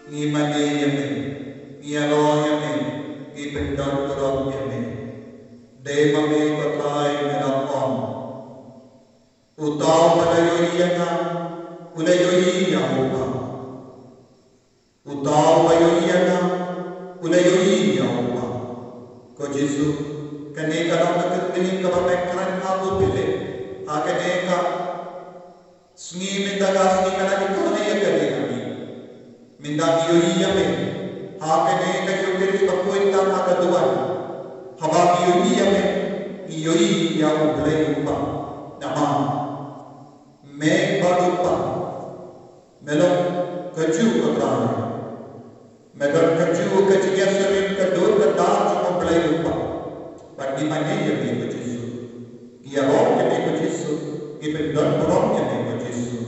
Ni mani yame, ni alo yame, ni pendon turong yame. Dema me kotai menapon. Utau palayoyi yana, ulayoyi yahoba. Utau payoyi yana, ulayoyi yahoba. Ko Jesu, kaneka nam nakatini kabamekran habu pile. Akaneka sni mindaga sni kana ikone yakane kami. Minda yoyi yame. Akaneka yogeri bakuita makaduan. Haba yoyi yame, yoyi yahu ulayoba. Nama. मैं बालूपा मेलों कच्चू कत्रान मेलों कच्चू कच्चिया समीप का दूर का दांत को बड़े लूपा पट्टी माने ये भी कुछ इशू ये रोम के भी कुछ इशू ये पिंडल बुरों के भी कुछ इशू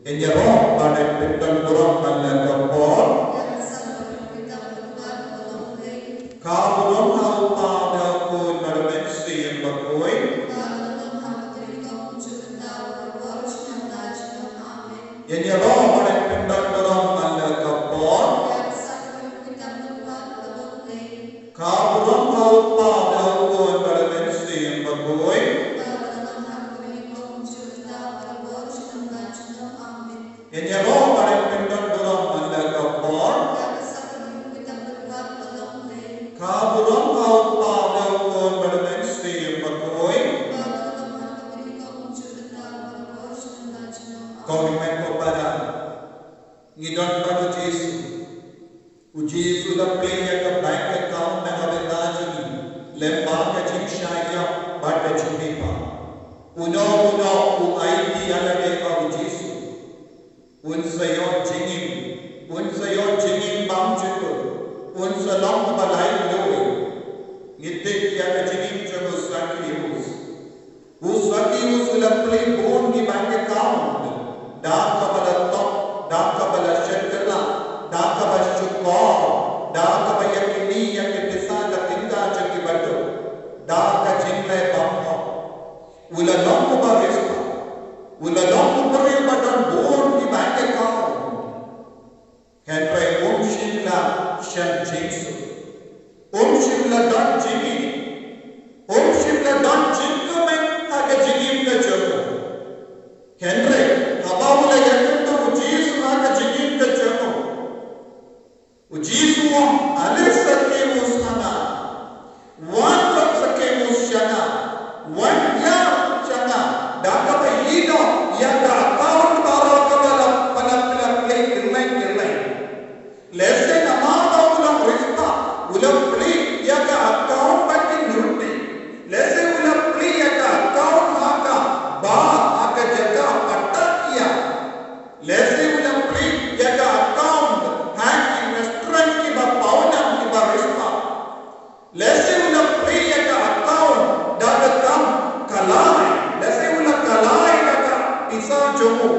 इन ये रोम बारे पिंडल बुरों मल्ले का पॉल काबुरों हाउपा मेलों को नरमें सी बकोई Yang dia bawa pada pendek orang anda kapal, kau orang kau pada orang pada mesti yang berboy. Yang dia bawa pada pendek orang anda kapal, kau orang kau pada orang pada mesti yang berboy. Kau ngidon pada Yesu. Yesu dah play ke bank account na kabenda jini. Lembar ke jimshaya pada jumipa. Uno ID ala deka Yesu. Unsayon jingin bam juto. Unsalong balai loe. Ngitik ya ke jingin jono sakius. Usakius ula play bone di bank account. Dah kepada top. Dah kabala syakala, dah kabala syukur, dah kabala yakini yang kita tinggal jadi batu, dah kajinglai bangko, ula long kubarispa, ula long kubari badan born di bank account. Henry Shimla Shem Jinsu, Shimla dan Jimmy, Shimla dan Jinkumen agak jingim ke jodoh. Henry, apa boleh yang jingin ke jono. Uji semua alis sakemus ana. Wan sakemus shana. Wan ya shana. Daka pahido yang account baro kabala panapila play kirlai. Lese nama ulam rispa. Ulam play yang account bagi nuruti. Lese ulam play yang account haka ba haka jaga patakia. Lese ulam play yang account hang restaurant ki ba paunam ki ba rispa. Lese ulam play yang account dapat kam kalai. Lese ulam kalai dapat isa jomo.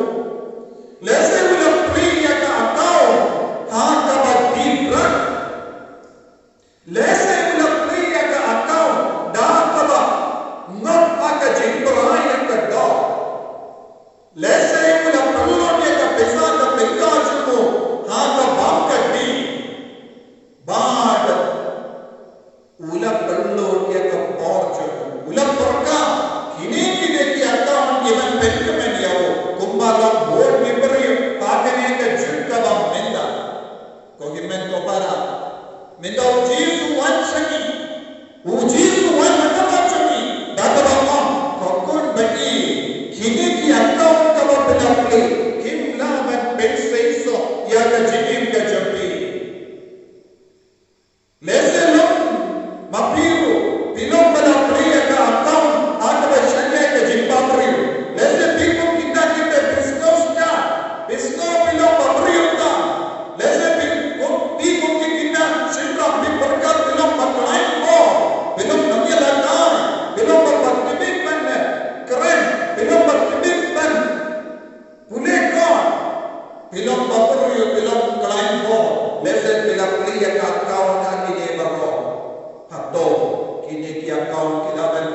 Lese ulam play yang account hang dapat dibrak. Lese ulam play yang account dapat ngap agak jingperai yang kedua. Lese ulam perlu dia pesa dan peka jomo hang dapat kadi. Bad ulam perlu dia ke porjo. Ulam perka kini ki account given penkemen yawo kumbalang board memberi pakane ke jukka bang menda. Kogimen ko para menda ujisu wan sangi. Ujisu wan mataba sangi. Databa kom kokun bagi kini ki account ka bapelapli kimla man penseiso ya ka jigim ka jampi. Lese long mapiru pilong balapli ka account ataba shanya ka jimpapri. Lese people kita business ka business pilong papri uta. Lese people kita shindra berkat pilong paklain mo pilong namya lantai pilong berpatibik man keren pilong berpatibik man pulekon pilong papri pilong klain mo. Lese pilapli ka account ka kini baro hato kini ki account kilaban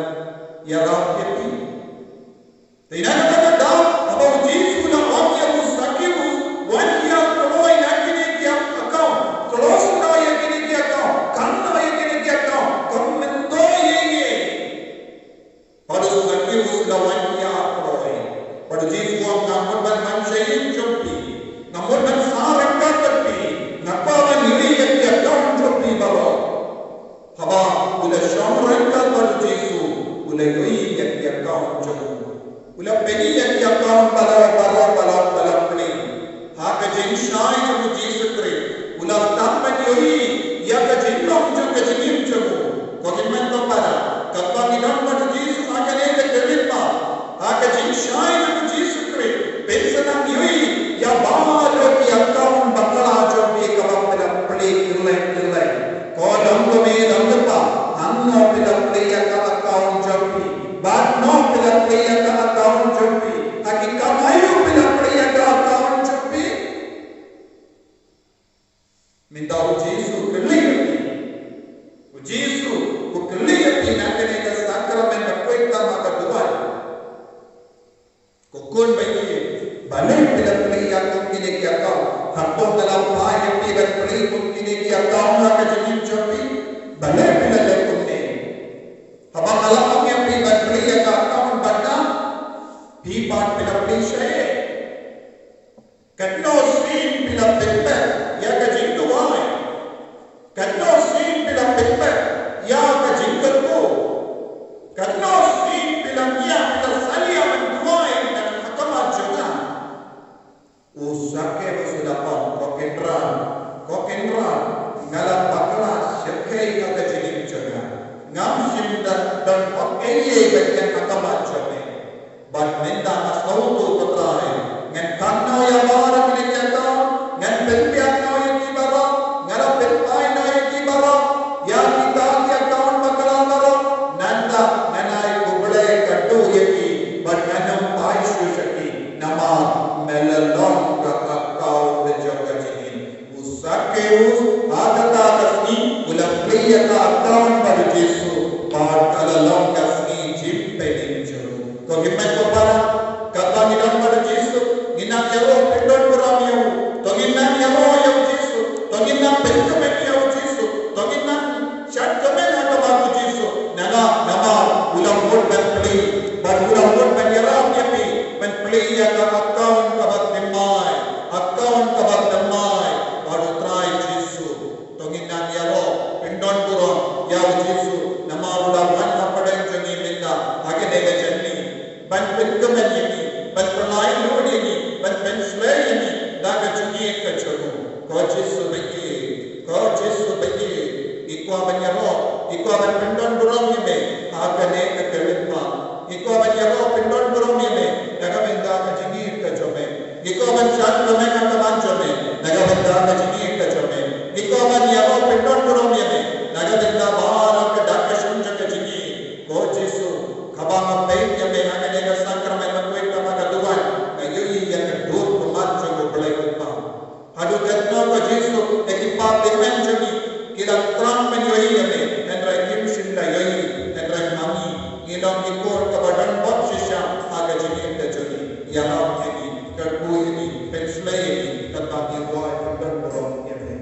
yarang kepi. Tidak ada dalam apa uji sudah orang yang mustaqimus wan jinshai jamu jisukre ulah tampan yoi ya ka jinlong jam ka jinim jamu kokiman to para kapang idam pada jisu agane ka kelitma aka jinshai jamu jisukre pensanam yoi ya balo ki account bakala jo be kabam pela play kirlai kolom ko me dampa anno pela play ka account jo be bad no pela play ka account jo be aki kamayo pela play ka account jo be minta o jisu kirlai o jisu ko kirlai ki nakane ka sakrament ka koita maka duai ko kon bagi balai pela play ka kini ki account hatong dalam pahe pila play ko kini ki account na ka jinim jo be balai pela ko ne habang alam ang pila play ka account bata pipat pila play siya katno sin pila pepe ya ka jinduai katno sin pila pepe ya ka jingko katno sin pila niya pila salia menduai dan hakama jana usake basudapon kokendran ngalam bakla syekhay ka jinim jaga ngam simdan dan pakeye bagian hakama jana bad menda masautu patrai ngan kanno ya barak ni kata ngan penpiat no ya kibara ngara penpai no ya kibara ya kita ya kawan bakala maro nanda nanai kuble kaddu yaki bad nanam pai shushaki nama melalong ka akau de jaga jinin usake us agata kasni ulam priya ka akau pada Yesu bad kalalong kasni jimpe dinjo ko gimana ko para kata nidam pada Yesu ginang yaro pindon kuramiyo to ginang yaro yaw Yesu to ginang penkamen yaw Yesu to ginang chat kamen ata bagu Yesu naga nama ulam mud ban pli ban ulam mud ban yaram yapi ban pli ya ka account ka bat nimai baru try Yesu to ginang yaro pindon kurom yaw Yesu nama ulam ban kapadan jangi minda age nega janni ban penkamen yaki ban pernai lord yaki ban penslay yaki daga jangi ka chodu ko Yesu bagi ikwa ban yaro ikwa ban pindon kurom yeme agane ka kelitma ikwa ban yaro pindon kurom yeme daga benda ka jangi ka jome ikwa ban chat kame ka taman jome daga benda ka jangi ka jome ikwa ban yaro pindon kurom yeme daga benda bara ka daga shunja ka jangi ko Yesu khabang pay yeme agane ka sakrament makwet ka magaduan ngayon yang dur pemat jogo belai pa adu katno ko Yesu ekipa demen jami kila trang men yoi yeme endra kim shinda yoi endra mami ilong ikor ka badan bot shisha aga jini ka joni yaha yaki karbu yaki penslay yaki kata ni boy pandan borong yeme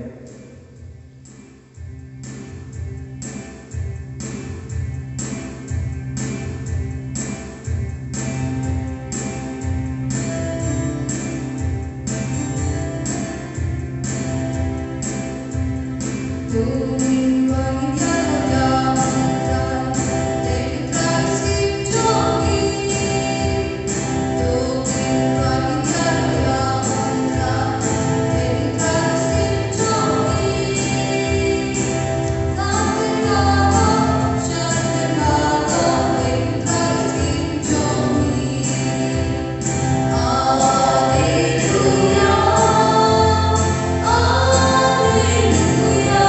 Alleluia, alleluia.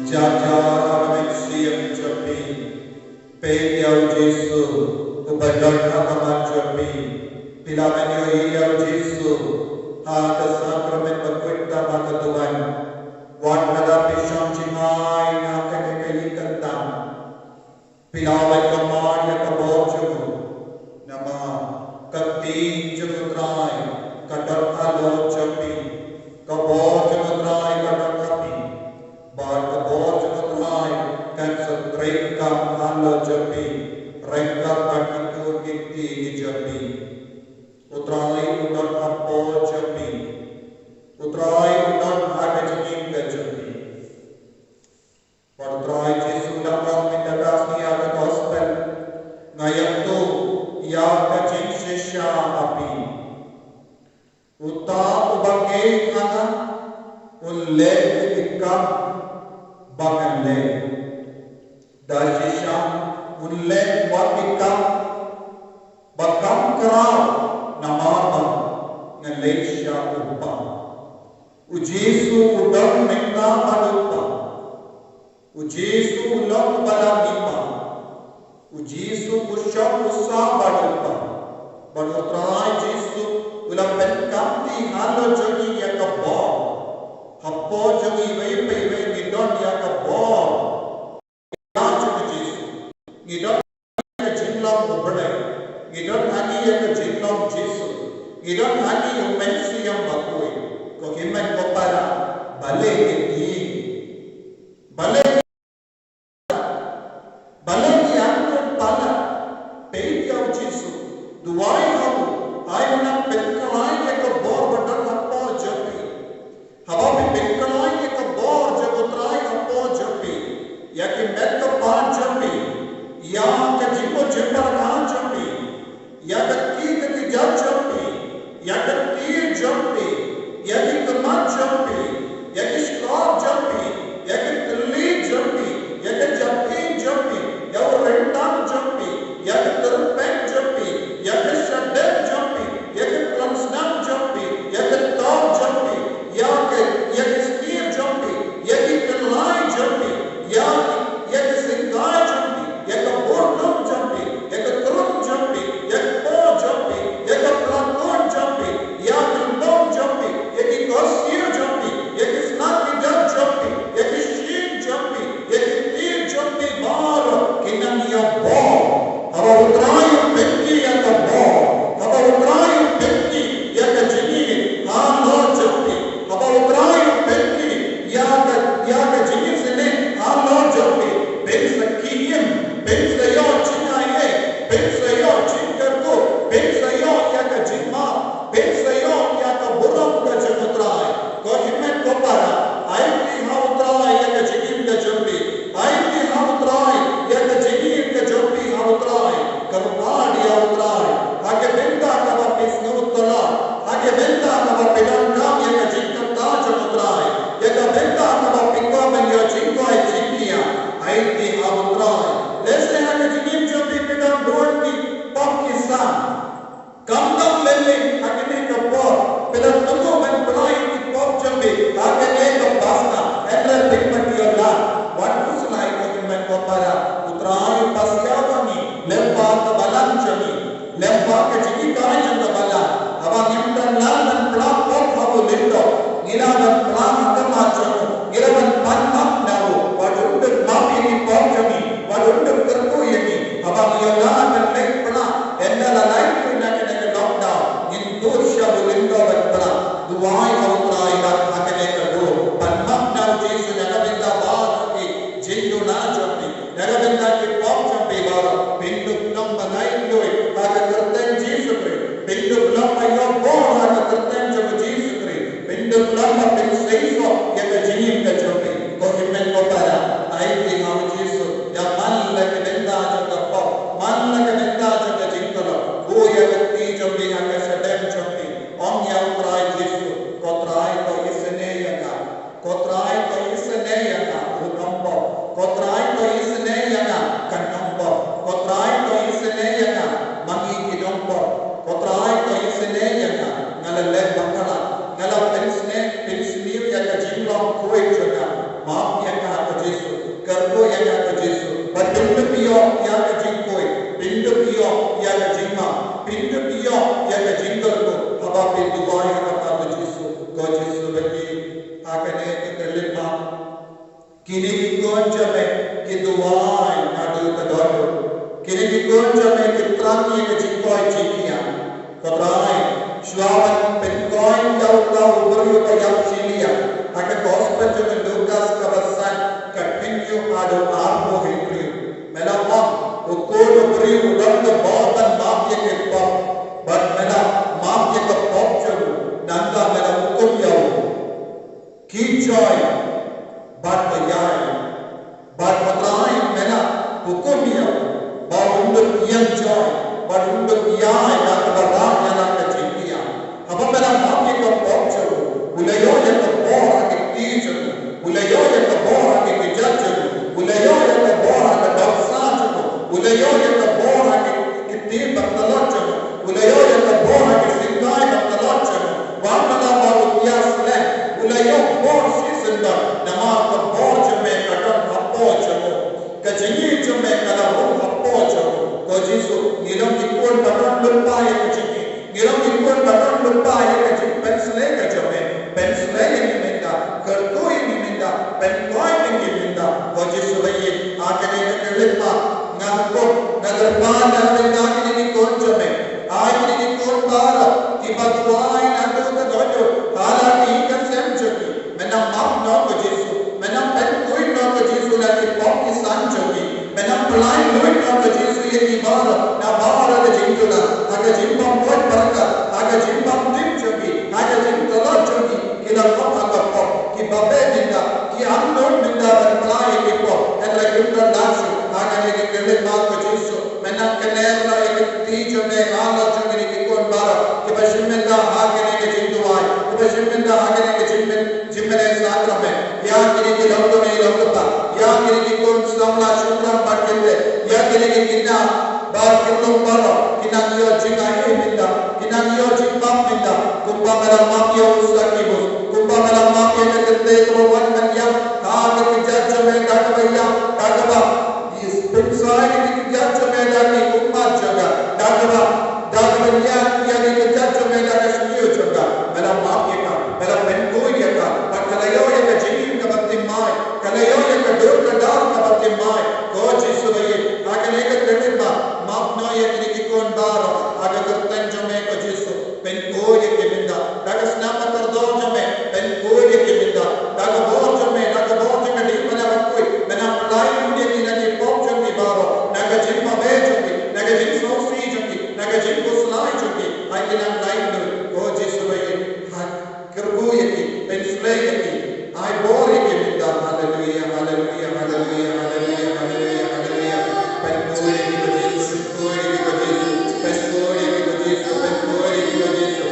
Jajar Mexian Japi, Payal Jesu, Ubadana Japi, Pilamenio Jesu, the Sacrament of Quinta Makatuan, what Nada Pisham Chimai, Nakakalikantam, Pilawa Kamaya Kaboju, Nama, Kati Jamutrai, Kataralo Japi, Kabojamutrai Katakapi, but the Bojamutrai can break up Halo Japi, Reka Katikur Kiti Japi, Utrai Udon Apo Japi, Utrai Udon Hagajanim Japi. Utrai Jesu Lakam Mindakasni Aga Gospel, Ngayatu Yakajin Shisha Api. Uta ubangge kana ulle ikam bangalle dashisha ulle wakikam bakam kerau namaba ngalesha upa ujesu udam minta padupa ujesu ulam balamipa ujesu usham usa padupa badutrai jesu ulam benkamti halo jagi yakabo hapo jagi wei ngidon yakabo yachu jesu ngidon jinlam ubadai ngidon hagi yak jinlam jesu ngidon hagi umensi yang bakoi ko himan ko para bale ki bale ki akon pala peiya jesu duai habu ayuna penkalai ek bor badan appo japi haba me penkalai ek bor jagotrai appo japi yaki met pa japi ya ka jibo jepar na japi ya ka ki japi ya ka tir japi ya ki kama japi ya ki skor japi ya ki tulli japi ya ki japi japi ya rendam japi ya ki terpen japi ya ki shadem japi ya ki plumsnam japi ya ki top japi ya ki spear japi ya ki kalai japi ya ki singai japi ya ki bordum japi ya ki turun japi ya ki po japi ya ki plakon japi ya ki dom japi ya ki kosir japi ya ki snaki japi ya ki shin japi ya ki tir japi bar kinam ya bo aba utrai penki ya ka bo aba utrai penki ya ka jini ha no japi aba utrai penki ya ka jini sene ha no japi ben sakiyem ben sayo chinaye ben sayo chinkarko ben sayo ya ka jinma ben sayo ya ka buram ka jamutrai ko himen ko para ai ki ha utrai ya ka jini ka jambi ai ki ha utrai ya ka jini ka jambi ha utrai karpad ya utrai hage benda ka wapis no utala hage benda ka wapidan kam ya ka jinka ta jamutrai ya ka benda ka wapinko men ya jinko ai jinkia ai ki ha utrai leste hage jini jambi pidan doan ki Pakistan kamdam lele hage ne ka por pidan tumo men pulai ki pop jambi hage ne ka basta endra tikmati Allah what was like men ko para utrai pasyavani lempa ka balan jami lempa ka jini ka janda bala aba nimtan lan plak pop habu lindo ngiladan plak kama jamu ngiladan panam nawo wadundu mapi ni pop jami wadundu kertu yemi aba ngiladan lek pala endala life na ke lockdown in dur shabu lindo batla duai utrai ka hakene ka do panam nawo jesu nagabinda baad ki jindu na jami nagabinda ki pop jami bar bindu nam banai loi aga kerten jesu kre bindu nam ayo bo aga kerten jab jesu kre bindu nam pin seiso ya ka jini Jesu. But pintu pio ya ke jingkoi, pintu pio ya ke jingma, pintu pio ya ke jingkolku. Haba pintu boy kata Jesu. Go Jesu bagi akane kita lima. Kini kikon jame kiduai nadu kadodo. Kini kikon jame kitrangi ke jingkoi jikia. Kabrai Shwaban penkoi kau beriu payap silia. Akan gospel jame Lukas kabasan continue adu armo hindriu. Melamam ukul beriu dan kebatan mafia ke pop. But melam mafia ke pop jamu. Nanda melam hukum yau. Kijoy. But ayai. But matrai melam hukum yau. But untuk yang joy. But untuk yai dan kebadan yang nak kecilia. Apa melam mafia ke pop jamu. Ulayo yang ke pop ke tijamu. Ulayo yang ke pop ke kejajamu. Ulayo yang ke pop ke doksa jamu. Ulayo yang ke pop ke timbang telur jamu. Ulayo yang ke pop ke sindai telur jamu. Wamala baru tias leh. Ulayo pop season dah. Nama ke pop jamu kadang hapo jamu. Kejini jamu kadang hapo jamu. Kau Jesu ngiram ikut kadang lupa yang kejini. Ngiram ikut kadang lupa yang kejini. Pensle kejame. Pensle yang diminta. Kertu yang diminta. Penkoin yang diminta. Kau Jesu lagi. Akhirnya kita lihat. Ngangkut. Nagarpan dan tinggal ini ikut jamu. Akhirnya ikut barat. Kibatuai nanti kita dojo. Halat ikan semjaki. Menam makna kau Jesu. Menam penkoin kau Jesu lagi pop kisan jogi. Menam pelai luit kau Jesu yang di barat. Na barat ada jingtuna. Aga jimbang buat berkat. Aga jimbang dim jogi. Aga jingtala jogi. Kila pop aga pop. Kibabe minda. Ki andon minda dan pelai ki pop. Adalah kita langsung. Aga ni kelit mak kau Jesu. Menam kenera yang tijo me ala jogi ni kikon barat. Kibashimenda aga ni ke jingtuai. Kibashimenda aga ni ke jimbene sakrame. Ya kini ki lalu me lalu pa. Ya kini ki kon samla syukran pakende. Ya kini ki kita bar kilom baro. Kita kio jinga minda. Kita kio jimbam minda. Kumpa melam mafia usakibus. Kumpa melam mafia ketente kebawan kanyam. Kaga kijat jome kaga bayam. Kaga ba. Pinsai ki kijat jome daki umat jaga. Kaga ba. Kaga bayam kia ki kijat jome daki sumio jaga. Melam mafia ka. Melam penkoi ka. Kalayo yang kejini kabatimai. Kalayo yang kedua kedar kabatimai. Kau Jesu bayi. Akan ikat terima. Makna yang ini kikon baro. Akan kerten jome kau Jesu. Penkoi yang keminda. Daga senama terdor jome. Penkoi yang keminda. Daga bor jome. Daga bor jome di mana bakui. Menam lain dia ni nanti pop jome baro. Naga jimma be jome. Naga jim sosi jome. Naga jim kuslai jome. Akan yang lain tu. Kau Jesu bayi. Kerbu yang ini. Pensle yang ini. I bore yang keminda. Hallelujah. Hallelujah. Hallelujah. Hallelujah. Hallelujah. Hallelujah. Penkoi yang kita Jesu. Penkoi yang kita Jesu. Penkoi yang kita Jesu. Penkoi yang kita Jesu.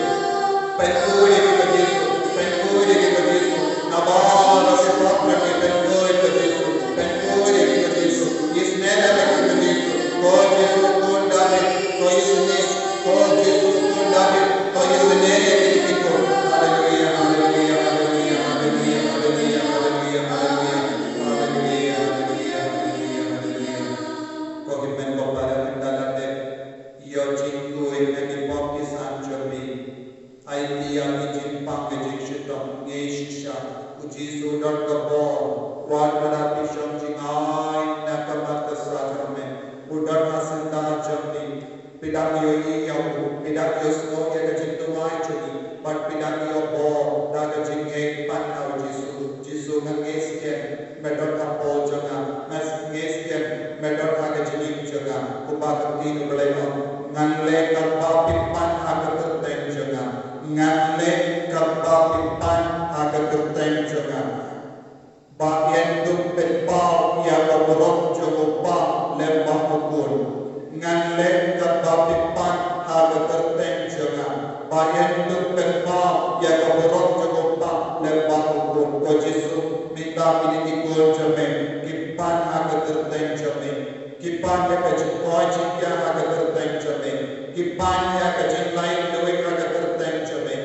Penkoi yang kita Jesu. Penkoi yang kita Jesu. Nabala sepap lagi penkoi kita Jesu. Penkoi yang kita Jesu. Isnela yang kita Jesu. Kau Jesu pun dari. Kau Yesus. Kau Jesu pun dari. Kau Yesus yang kita. Hallelujah. Hallelujah. Hallelujah. Hallelujah. Hallelujah. Hallelujah. Hallelujah. Hallelujah. Hallelujah. Hallelujah. Kau himen kau pada kendalan dek. Yo jingku yang di pop di sanjami. Idea di jimpang di jingshitong ngeshisha. Uji sudan kebor. Wan pada pisang jingai nakamat kesadrame. Udan asinda jami. Pidakyo iyaw. Pidakyo smo ya kejintuai jami. But pidakyo bor. Daga jingay panau Jesu. Jesu ngesken. Medot apo janga. Ngesken. Medot aga jinging janga. Kupatak tinu beleno. Nganle kapapipan aga terteng janga. Nganle kapapipan aga terteng janga. Bagian tu penpau ya kaborok jogopa lembah ukun. Nganle kapapipan aga terteng janga. Bagian tu penpau ya kaborok jogopa lembah ukun. Kau Jesu minta ini ikut jame. Kipan aga terteng jame. Kipan ya kejikoi jikya aga terteng jame. Kipan ya kejik lain duit aga terteng jame.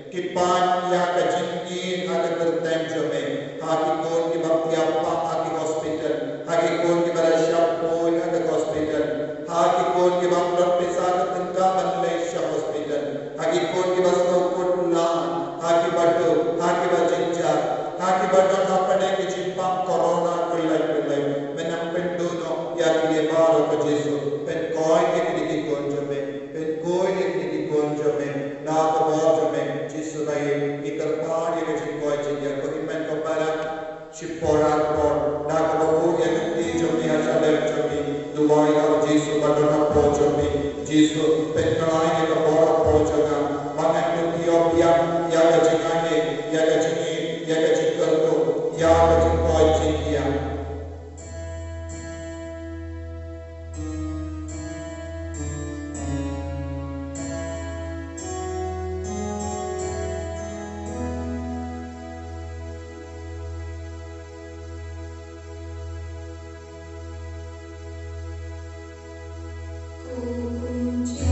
Kipan ya kejingin aga terteng jame. Haki kon di baptiapa haki hospital. Haki kon di bala baru ke Yesus pen koi ikni konjome pen koi ikni konjome na to konjome Yesus dai ikar padi ke koi chiya ko imen ko para shiporan por na ko bu ye ti jomi hasalem jomi duwai au Yesus badona po jomi Yesus pen kalai ke bora po joga mana tu tiopia ya ke jingane ya ke jingi ya ke jingko ya ke koi chiya
Ku kunci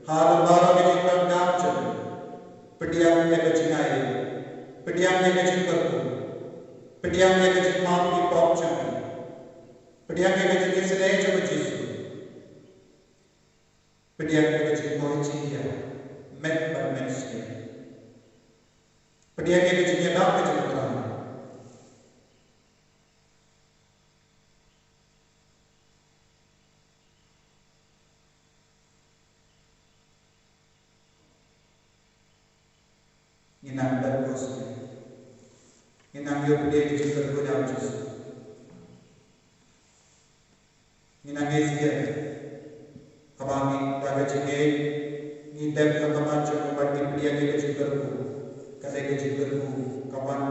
hal bara ke jingkar ngam chale pediang ne ke jingai pediang ne ke jingkar ko pediang ne ke jingmam ki pop chale pediang ne ke jingke sere jo jisu pediang ne ke jingkoi chia met par menske pediang ne ke jingke dap ke jingkar inang berkos inang yo pediang ke jingkar ko jam jisu inang esia abang pada jingke ni tem kapan coba bagi pediang ke jingkar ko kase ke jingkar ko kapan